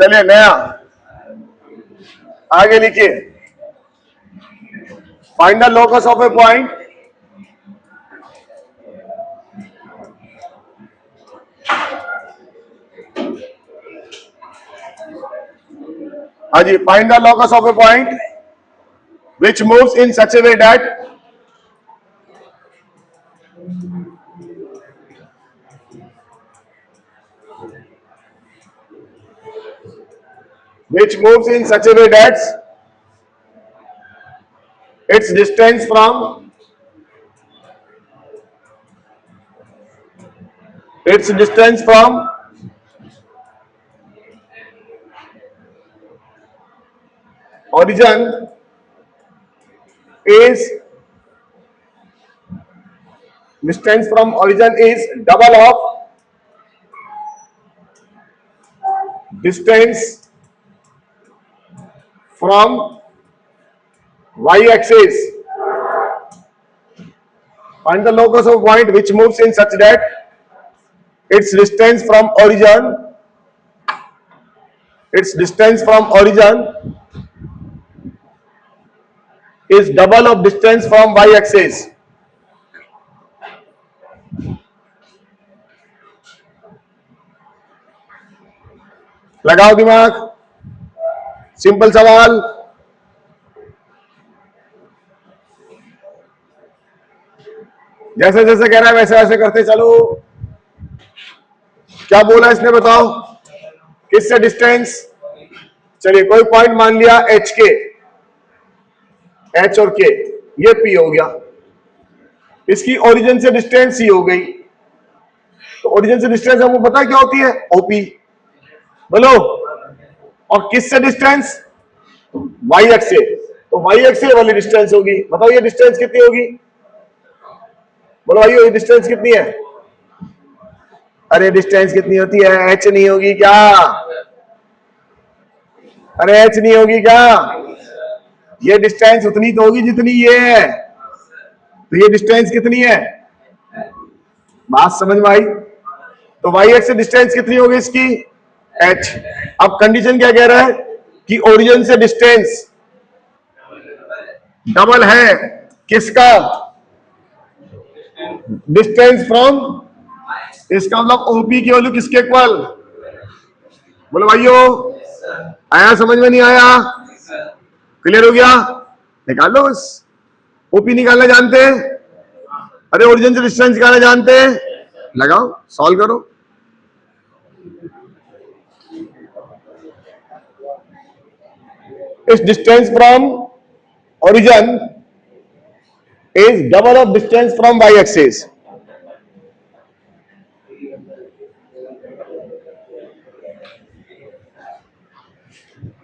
चलिए नया आगे लिखिए, find the locus of a point हाँ जी, find the locus of a point which moves in such a way that which moves in such a way that its distance from origin is double of distance from y-axis. Find the locus of point which moves in such that its distance from origin is double of distance from y-axis. लगाओ दिमाग, simple सवाल। जैसे जैसे कह रहा है वैसे वैसे करते चलो। क्या बोला इसने बताओ, किससे डिस्टेंस? चलिए कोई पॉइंट मान लिया एच के, एच और के, ये पी हो गया, इसकी ओरिजिन से डिस्टेंस सी हो गई। तो ओरिजिन से डिस्टेंस हमको पता क्या होती है, ओपी। बोलो, और किससे डिस्टेंस? वाई एक्स से। तो वाई एक्स से वाली डिस्टेंस होगी। बताओ ये डिस्टेंस कितनी होगी? बोलो भाई ये डिस्टेंस कितनी है? अरे डिस्टेंस कितनी होती है? एच नहीं होगी क्या? अरे एच नहीं होगी क्या? ये डिस्टेंस उतनी तो होगी जितनी ये है। तो ये डिस्टेंस कितनी है? बात समझ में आई? तो वाई एक्स से डिस्टेंस कितनी होगी इसकी? एच। अब कंडीशन क्या कह रहा है कि ओरिजिन से डिस्टेंस डबल है किसका? डिस्टेंस फ्रॉम, इसका मतलब ओपी की वैल्यू किसके इक्वल? बोलो भाइयों, आया समझ में? नहीं आया? क्लियर हो गया? निकाल लो बस। ओपी निकालना जानते हैं? अरे ओरिजिन से डिस्टेंस निकालना जानते हैं? लगाओ, सॉल्व करो। इस distance from origin is double of distance from y axis.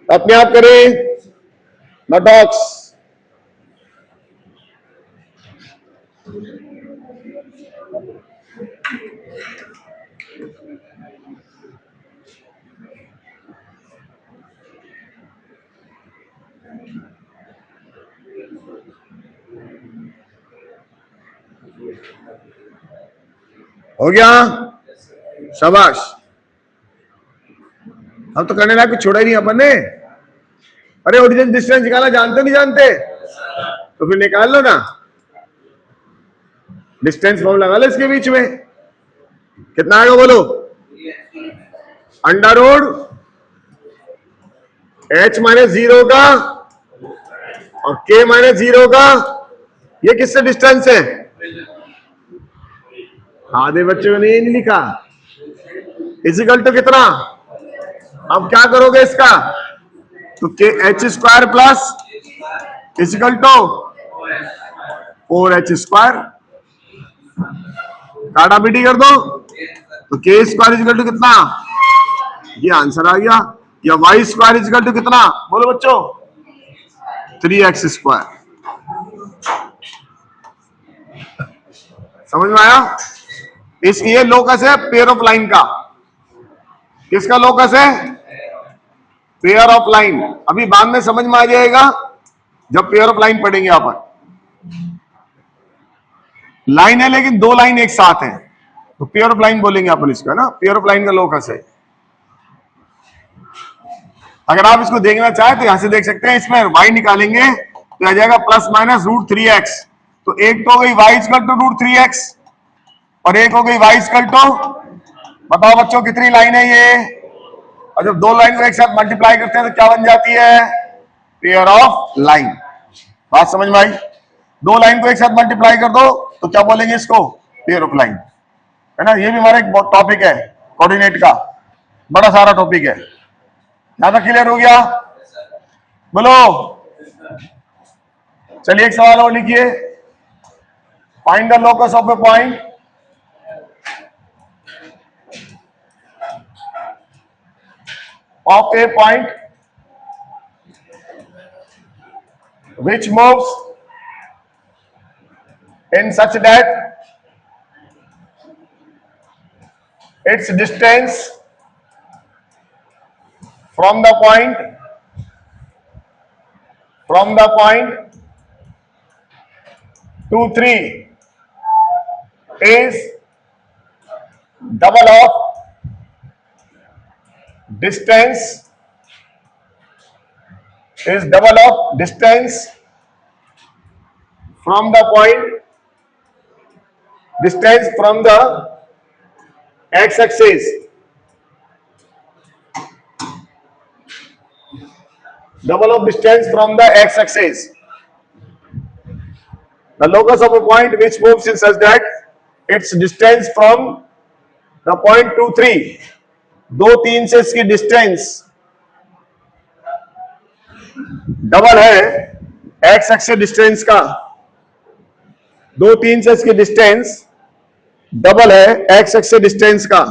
अपने आप करें, नॉटॉक्स। हो गया? शाबाश। अब तो करने लायक कुछ छोड़ा ही नहीं अपन ने। अरे ओरिजिन डिस्टेंस निकालना जानते नहीं जानते? तो फिर निकाल लो ना, डिस्टेंस फॉर्म लगा लो इसके बीच में। कितना आएगा बोलो? अंडर रूट एच माइनस 0 का और के माइनस 0 का, ये किससे डिस्टेंस है? आधे बच्चों ने नहीं लिखा। इजिकल टू कितना? अब क्या करोगे इसका? तो के h square plus equal to 4h square, काटा पीटी कर दो। तो के स्क्वायर इजिकल टू कितना? ये आंसर आ गया। या वाई स्क्वायर इजिकल टू कितना? बोलो बच्चों, 3x स्क्वायर। समझ में आया? इस ये लोकस है पेयर ऑफ लाइन का। किसका लोकस है? Pair of line. अभी बाद में समझ में आ जाएगा जब पेयर ऑफ लाइन पढ़ेंगे। अपन लाइन है लेकिन दो लाइन एक साथ है, तो पेयर ऑफ लाइन बोलेंगे अपन इसका ना। पेयर ऑफ लाइन का लोकस है। अगर आप इसको देखना चाहें तो यहां से देख सकते हैं, इसमें y निकालेंगे तो आ जाएगा +-√3x। तो एक तो हो गई y √3x और एक हो गई y बताओ बच्चों कितनी लाइन है ये, और जब दो लाइन को एक साथ मल्टीप्लाई करते हैं तो क्या बन जाती है, पेयर ऑफ लाइन। बात समझ में आई? दो लाइन को एक साथ मल्टीप्लाई कर दो तो क्या बोलेंगे इसको, पेयर ऑफ लाइन, है ना। ये भी हमारा एक टॉपिक है कोऑर्डिनेट का, बड़ा सारा टॉपिक है। ज्यादा क्लियर हो गया? बोलो। चलिए एक सवाल और लिखिए, find the locus of a point which moves in such that its distance from the point 2, 3 is double of distance from the point, distance from the x-axis, double of distance from the x-axis. The locus of a point which moves in such that its distance from the point 2, 3, 2, 3 से इसकी distance double है x axis distance का, 2, 3 से इसकी distance double है x axis distance का।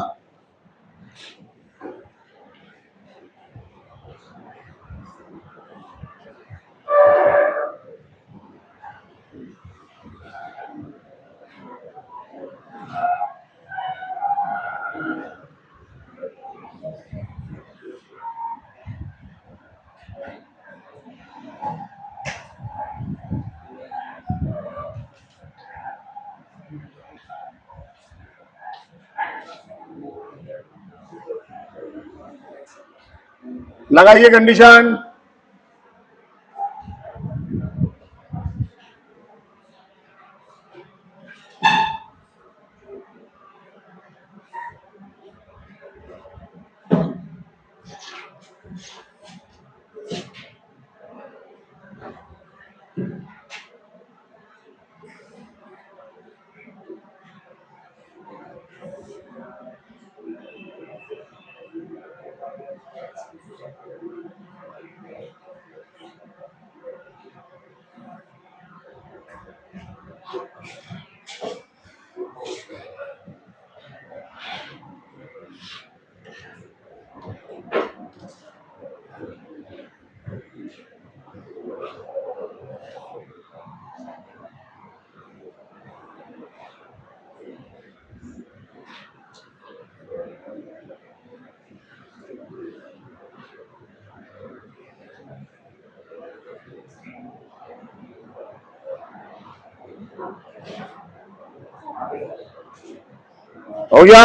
लगाइए condition. हो गया?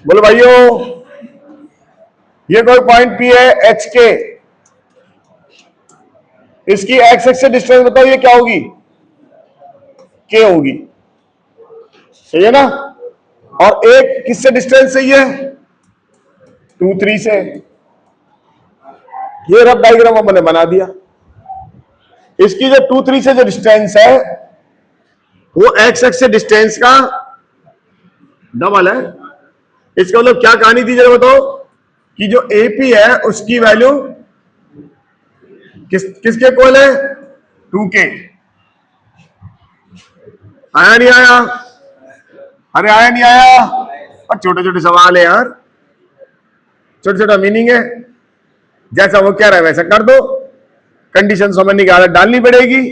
बोलो भाइयों, ये कोई पॉइंट पी है एच के, इसकी एक्स एक्सिस डिस्टेंस बताओ ये क्या होगी, के होगी, सही है ना। और एक किससे डिस्टेंस सही है, 2, 3 से। ये रफ डायग्राम हमने बना दिया। इसकी जो 2, 3 से जो डिस्टेंस है वो एक्स एक्सिस डिस्टेंस का डबल है। इसका मतलब क्या कहानी थी जरा बताओ, कि जो एपी है उसकी वैल्यू किसके इक्वल है, 2k। आया नहीं आया? अरे आया नहीं आया? और छोटे छोटे सवाल है यार, छोटा छोटा मीनिंग है। जैसा वो कह रहा है वैसा कर दो, कंडीशन समझने की आदत डालनी पड़ेगी,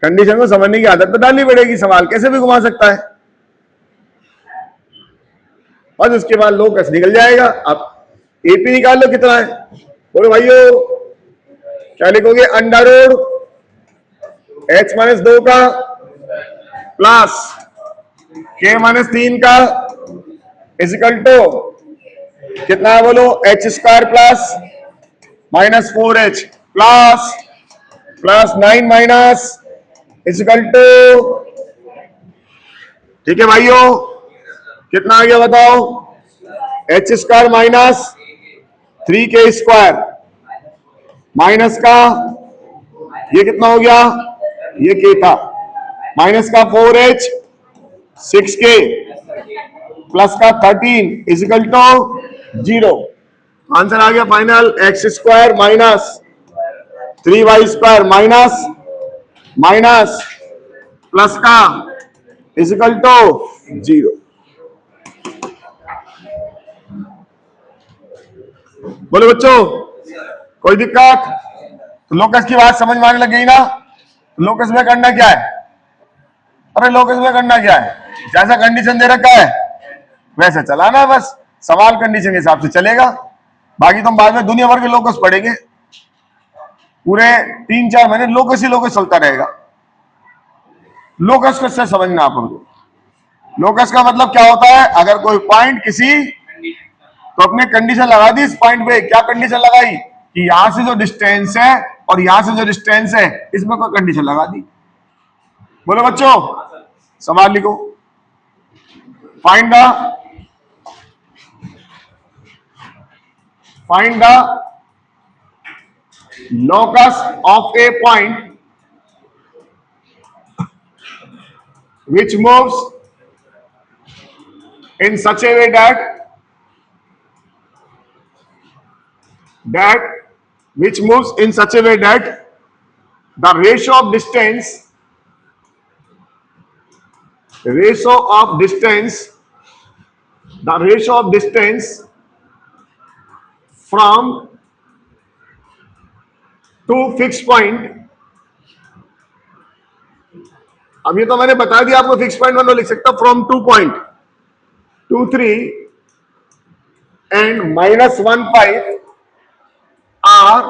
कंडीशन को समझने की आदत तो डालनी पड़ेगी। सवाल कैसे भी घुमा सकता है, और उसके बाद लोकस निकल जाएगा। अब एपी निकाल लो कितना है, बोलो भाइयों क्या लिखोगे, अंडर रूट h माइनस 2 का प्लस k माइनस 3 का इजिकल टू कितना है बोलो, h square plus minus 4h plus plus 9 minus equal to, ठीक है भाइयों, कितना आ गया बताओ, h square minus 3k square minus का ये कितना हो गया, ये k था, माइनस का 4h 6k प्लस का 13 इजिकल टू 0। आंसर आ गया final, x square minus 3y square minus minus plus का इजिकल टू 0। बोले बच्चों कोई दिक्कत? तो लोकस की बात समझ में आने लग गई ना? लोकस में करना क्या है? अरे लोकस में करना क्या है, जैसा कंडीशन दे रखा है वैसे चलाना है, बस सवाल कंडीशन के हिसाब से चलेगा। बाकी तुम बाद में दुनिया भर के लोकस पढ़ेंगे, पूरे 3-4 महीने लोकस ही लोकस चलता रहेगा। लोकस को से समझना आप हमको, लोकस का मतलब क्या होता है, अगर कोई पॉइंट किसी, तो अपने कंडीशन लगा दी इस पॉइंट पे, क्या कंडीशन लगाई कि यहां से जो डिस्टेंस है और यहां से जो डिस्टेंस है इसमें कोई कंडीशन लगा दी। बोलो बच्चों सवाल लिखो, find the locus of a point which moves in such a way that the ratio of distance from to fix point, अब ये तो मैंने बता दिया आपको, फिक्स पॉइंट वन लिख सकता, फ्रॉम 2 पॉइंट 2 3 एंड -1 5 आर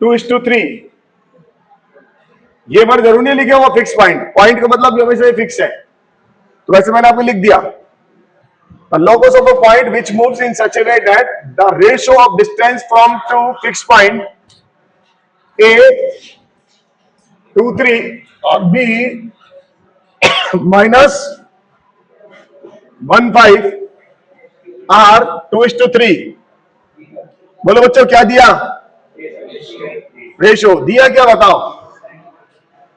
2:3। ये वर्ड जरूर नहीं लिखे हुआ फिक्स पॉइंट, पॉइंट का मतलब हमेशा फिक्स है, तो वैसे मैंने आपको लिख दिया। The locus of a point which moves in such a way that the ratio of distance from two fixed point A 2 3 और B -1 5 R 2:3। बोलो बच्चों क्या दिया, रेशो दिया, क्या बताओ,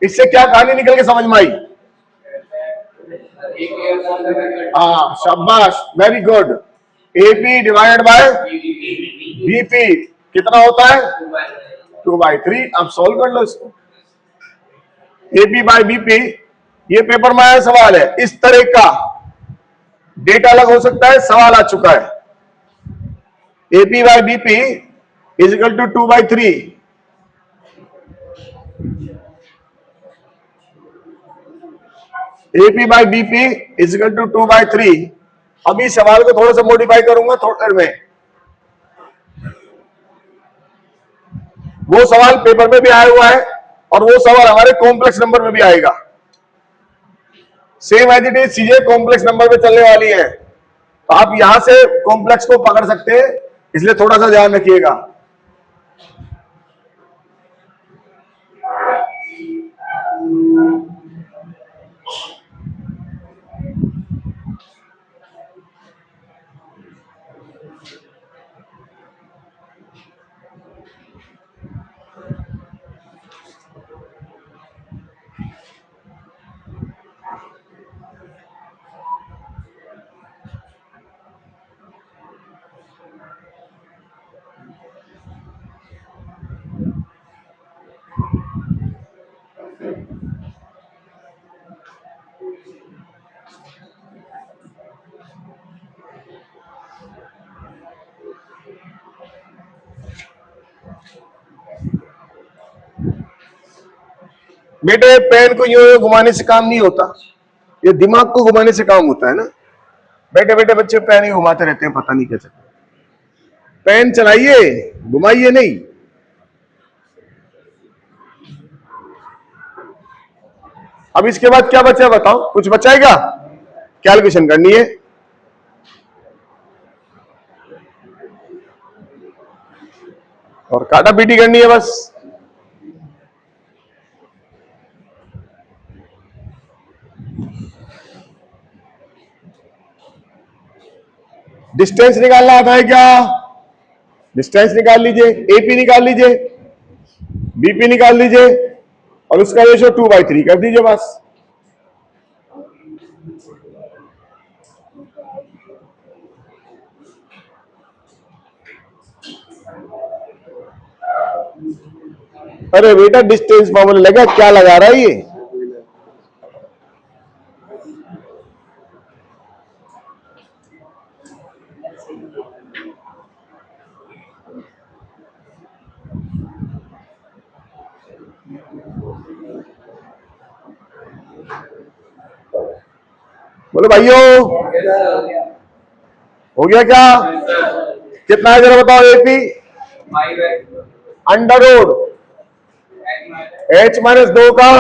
इससे क्या कहानी निकल के समझ में आई? शाबाश, very good. AP divided by BP कितना होता है, 2/3। अब सॉल्व कर लो इसको, AP बाय BP, ये पेपर में आया सवाल है, इस तरह का डेटा अलग हो सकता है, सवाल आ चुका है। AP by BP is equal to 2/3। AP by BP is equal to 2/3। अभी सवाल को थोड़ा सा मॉडिफाई करूंगा थोड़ी देर में, वो सवाल पेपर में भी आया हुआ है और वो सवाल हमारे कॉम्प्लेक्स नंबर में भी आएगा। सेम एज इट इज चीजें कॉम्प्लेक्स नंबर में चलने वाली है, तो आप यहां से कॉम्प्लेक्स को पकड़ सकते हैं, इसलिए थोड़ा सा ध्यान रखिएगा। बेटे पेन को यूं घुमाने से काम नहीं होता, ये दिमाग को घुमाने से काम होता है ना। बैठे बैठे बच्चे पेन ही घुमाते रहते हैं, पता नहीं कैसे। पेन चलाइए, घुमाइए नहीं। अब इसके बाद क्या बचा बताओ, कुछ बचा है क्या? कैलकुलेशन करनी है। और काटा पीटी करनी है बस। डिस्टेंस निकालना आता है क्या? डिस्टेंस निकाल लीजिए, एपी निकाल लीजिए, बीपी निकाल लीजिए और उसका रेशो 2/3 कर दीजिए बस। अरे बेटा डिस्टेंस फॉर्मूला लगा, क्या लगा रहा है ये? बोलो भाइयों, हो गया क्या? कितना है जरा बताओ। एपी अंडर रूट h-2 का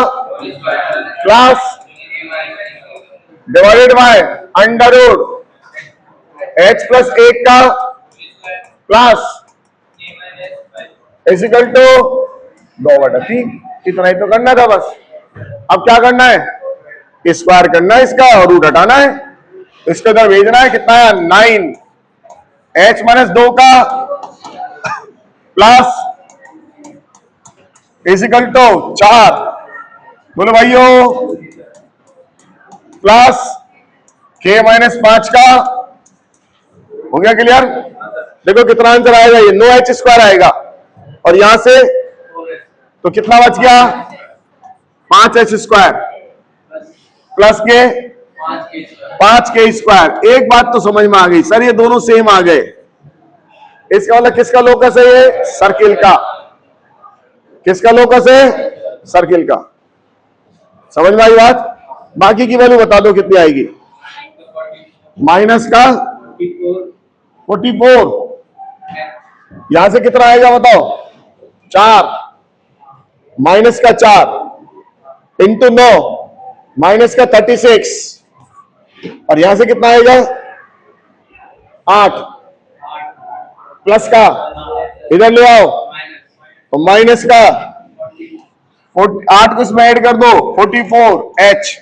class divided by under root h+1 का क्लास इक्वल टू 2/3। इतना ही तो करना था बस। अब क्या करना है? स्क्वायर करना है इसका और रूट हटाना है। इसके अंदर भेजना है। कितना है? 9 h-2 का प्लस इक्वल टू 4। बोलो भाइयों, प्लस k-5 का। हो गया क्लियर? देखो कितना आंसर आएगा, ये 9h² आएगा और यहां से तो कितना बच गया? 5h² प्लस के 5k²। एक बात तो समझ में आ गई सर, ये दोनों सेम आ गए। इसका मतलब किसका लोकस है ये? सर्किल का। किसका लोकस है? सर्किल का। समझ में आई बात? बाकी की वैल्यू बता दो कितनी आएगी। माइनस का 44। यहां से कितना आएगा बताओ? 4 माइनस का 4 इंटू 9 माइनस का 36 और यहां से कितना आएगा? 8 प्लस का इधर ले आओ तो माइनस का 8 को इसमें ऐड कर दो 44h।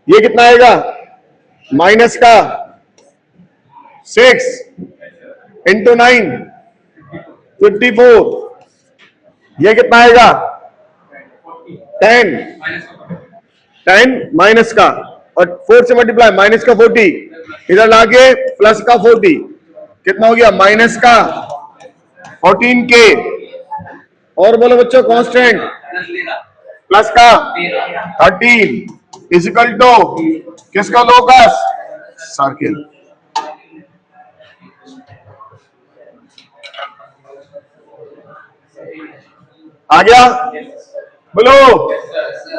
ये कितना आएगा? माइनस का 6 इंटू 9 54। ये कितना आएगा? 10 माइनस का और 4 से मल्टीप्लाई माइनस का 40 इधर लाके प्लस का 40। कितना हो गया? माइनस का 14k और बोलो बच्चों कांस्टेंट प्लस का 13 इक्वल टू किसका लोकस? सर्किल। आ गया? बोलो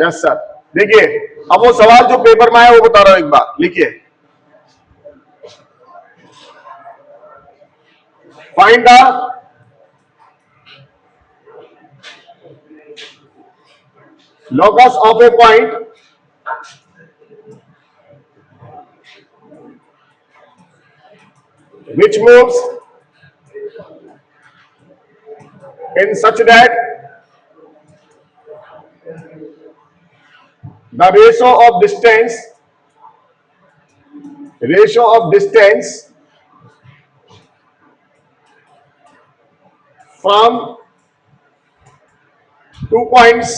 यस सर। देखिए अब वो सवाल जो पेपर में आया वो बता रहा हूं, एक बार लिखिए। Find the locus of a point which moves in such that the ratio of distance from 2 points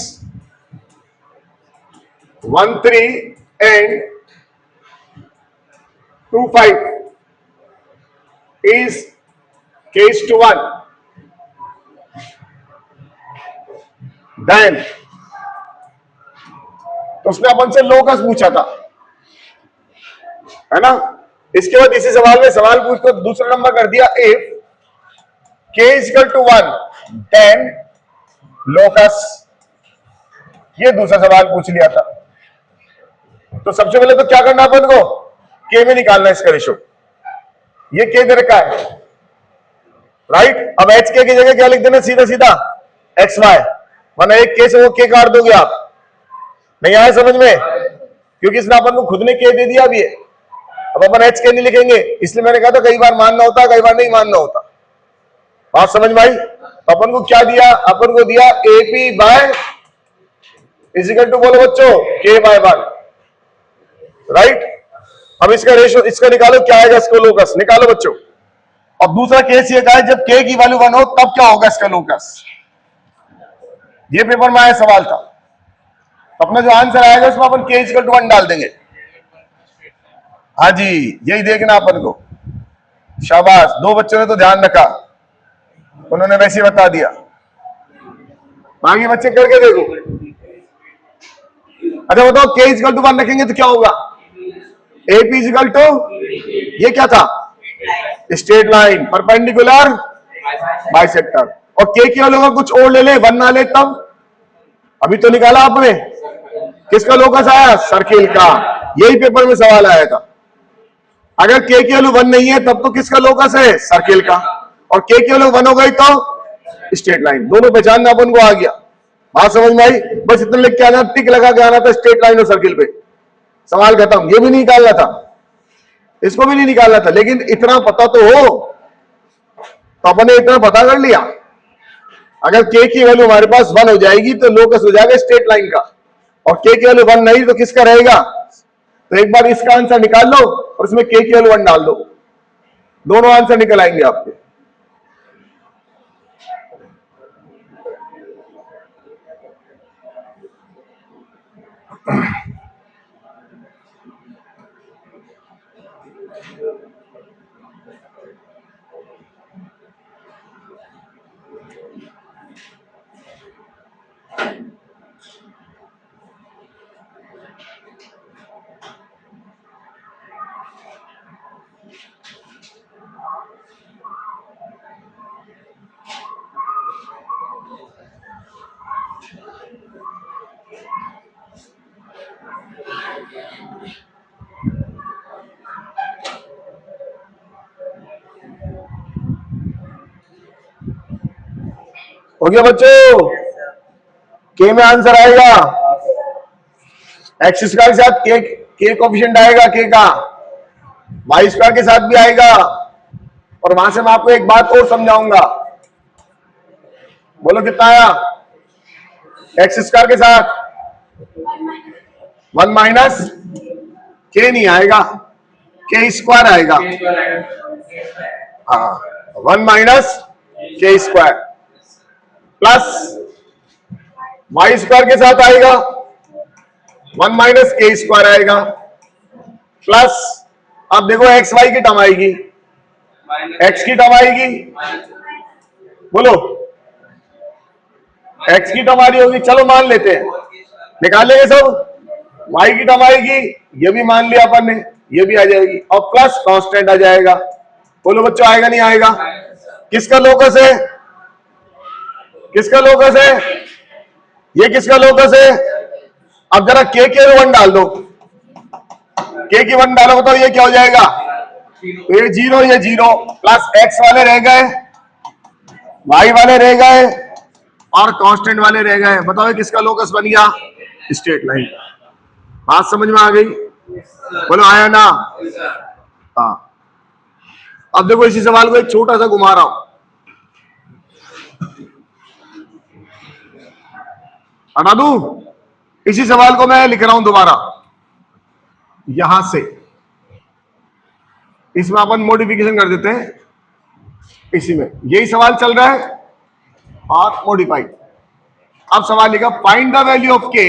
1, 3 and 2, 5 is k/1, then तो उसने अपन से लोकस पूछा था, है ना। इसके बाद इसी सवाल में सवाल पूछ को दूसरा नंबर कर दिया। इफ k = 1 then लोकस, ये दूसरा सवाल पूछ लिया था। तो सबसे पहले तो क्या करना अपन को? k में निकालना इसका रेशो। ये k दे रखा है राइट। अब hk की जगह क्या लिख देना? सीधा सीधा xy, वरना एक k से वो k काट दोगे आप नहीं आया समझ में? क्योंकि इसने अपन को खुद ने के दे दिया अभी। अब अपन एच के नहीं लिखेंगे, इसलिए मैंने कहा था कई बार मानना होता, कई बार नहीं मानना होता। बात समझ में आई? अपन को क्या दिया? अपन को दिया एपी बाय इजिकल टू, बोलो बच्चों, के बाय 1, राइट। अब इसका रेशो, इसका निकालो, क्या आएगा इसका लोकस, निकालो बच्चों। अब दूसरा केस ये कहा है जब के की वैल्यू 1 हो तब क्या होगा इसका लोकस। ये पेपर में आया सवाल था। अपना जो आंसर आएगा उसमें अपन के इक्वल टू 1 डाल देंगे। हाँ जी, यही देखना अपन को। शाबाश, 2 बच्चों ने तो ध्यान रखा, उन्होंने वैसे ही बता दिया। बाकी बच्चे करके देखो। अच्छा बताओ, के इक्वल टू 1 रखेंगे तो क्या होगा? एपी इक्वल टू, ये क्या था? Straight line perpendicular bisector. और के की वैल्यू कुछ और ले ले, 1 ना ले तब। अभी तो निकाला आपने, किसका लोकस आया? सर्किल का। यही पेपर में सवाल आया था। अगर के की वैल्यू 1 नहीं है तब तो किसका लोकस है? सर्किल का। और के की वैल्यू 1 हो गई तो स्ट्रेट लाइन। दोनों पहचानना अपन को आ गया। बात समझ में आई? बस इतना लिख के आना, टिक लगा के आना था स्ट्रेट लाइन और सर्किल पे, सवाल खत्म। ये भी नहीं निकालना था, इसको भी नहीं निकालना था, लेकिन इतना पता तो हो, तो अपन ने इतना पता कर लिया। अगर के की वैल्यू हमारे पास 1 हो जाएगी तो लोकस हो जाएगा स्ट्रेट लाइन का, और के की वैल्यू 1 नहीं तो किसका रहेगा? तो एक बार इसका आंसर निकाल लो और इसमें के की वैल्यू 1 डाल दो, दोनों आंसर निकल आएंगे आपके। हो गया बच्चों? के में आंसर आएगा, एक्स स्क्वायर के साथ के कोफिशिएंट आएगा के का, वाई स्क्वायर के साथ भी आएगा। और वहां से मैं आपको एक बात और समझाऊंगा। बोलो कितना आया? एक्स स्क्वायर के साथ 1 माइनस के नहीं आएगा, के स्क्वायर आएगा। हाँ, 1 माइनस के स्क्वायर प्लस वाई स्क्वायर के साथ आएगा 1 माइनस के स्क्वायर आएगा प्लस, अब देखो एक्स वाई की टर्म आएगी, एक्स की टर्म आएगी, बोलो एक्स की टर्म आ रही होगी, चलो मान लेते हैं, निकाल लेंगे सब। वाई की टर्म आएगी, ये भी मान लिया अपन ने, ये भी आ जाएगी, और प्लस कांस्टेंट आ जाएगा। बोलो बच्चों, आएगा नहीं आएगा? किसका लोकस है? किसका लोकस है? ये किसका लोकस है? अब जरा के 1 डाल दो, के की 1 डालो, बताओ ये क्या हो जाएगा? तो ये 0, ये 0 प्लस एक्स वाले रह गए, वाई वाले रह गए और कांस्टेंट वाले रह गए। बताओ ये किसका लोकस बन गया? Straight line. बात समझ में आ गई? बोलो आया ना? हाँ। अब देखो इसी सवाल को एक छोटा सा घुमा रहा हूं, हटा दूं? इसी सवाल को मैं लिख रहा हूं दोबारा यहां से, इसमें अपन मॉडिफिकेशन कर देते हैं। इसी में यही सवाल चल रहा है और मॉडिफाइड। अब सवाल लिखा, फाइंड द वैल्यू ऑफ के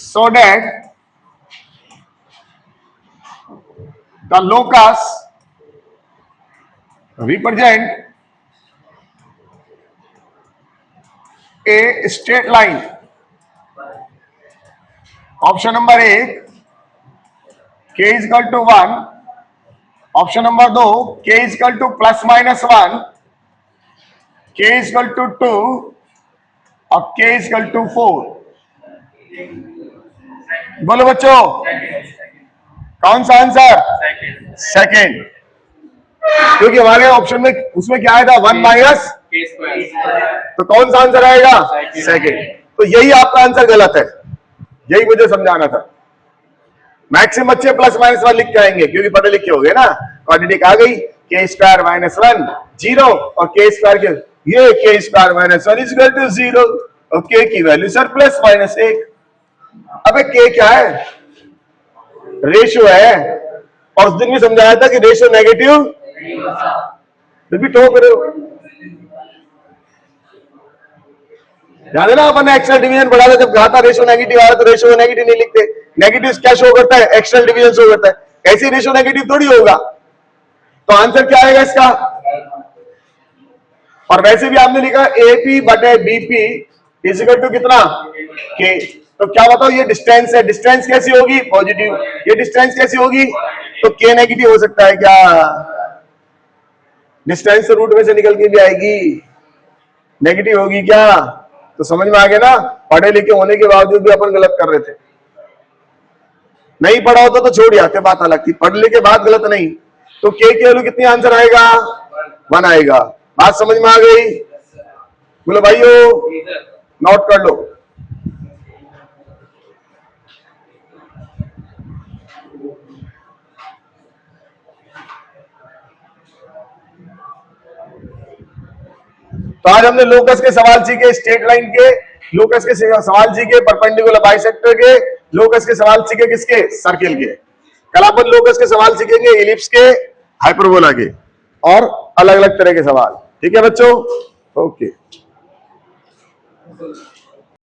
so that the locus represent a straight line. Option number 1 k is equal to 1, option number 2 k is equal to plus minus 1, k is equal to 2 और k is equal to 4। बोलो बच्चों, कौन सा answer? Second. क्योंकि हमारे option में उसमें क्या आया था? 1 माइनस तो कौन सा आंसर आएगा? सेकंड। तो यही आपका आंसर गलत है, यही मुझे समझाना था। मैक्सिमम बच्चे प्लस माइनस 1 लिख के आएंगे क्योंकि पढ़े लिखे हो गए ना। क्वाड्रेटिक आ गई, के स्क्वायर माइनस 1 0 और के स्क्वायर के ये k square minus 1 is equal to 0 और के की वैल्यू सर प्लस माइनस 1। अबे के क्या है? रेशियो है, और उस दिन भी समझाया था कि रेशियो नेगेटिव फिर भी ठोक रहे हो। ध्यान देना, अपन ने एक्सटर्नल डिवीजन पढ़ा था, जब कहा था रेशियो नेगेटिव आ रहा तो रेशियो नेगेटिव नहीं लिखते। नेगेटिव क्या शो करता है? एक्सटर्नल डिवीजन शो करता है। ऐसे रेशियो नेगेटिव थोड़ी होगा। तो आंसर क्या आएगा इसका? और वैसे भी आपने लिखा एपी बटे बीपी इज इक्वल टू कितना? के। तो क्या बताओ, ये डिस्टेंस है, डिस्टेंस कैसी होगी? पॉजिटिव। ये डिस्टेंस कैसी होगी? तो के नेगेटिव हो सकता है क्या? डिस्टेंस तो रूट में से निकल के भी आएगी, नेगेटिव होगी क्या? तो समझ में आ गया ना, पढ़े लिखे होने के बावजूद भी अपन गलत कर रहे थे। नहीं पढ़ा होता तो छोड़ जाते, बात अलग थी। पढ़ लिखे बात गलत नहीं। तो के की वैल्यू कितनी आंसर आएगा? 1 आएगा। बात समझ में आ गई? बोलो भाइयों, नोट कर लो। तो आज हमने लोकस के सवाल सीखे, स्ट्रेट लाइन के लोकस के सवाल सीखे, परपेंडिकुलर बाइसेक्टर के लोकस के सवाल सीखे, किसके? सर्किल के। कल अपन लोकस के सवाल सीखेंगे, इलिप्स के, हाइपरबोला के और अलग अलग तरह के सवाल। ठीक है बच्चों? ओके।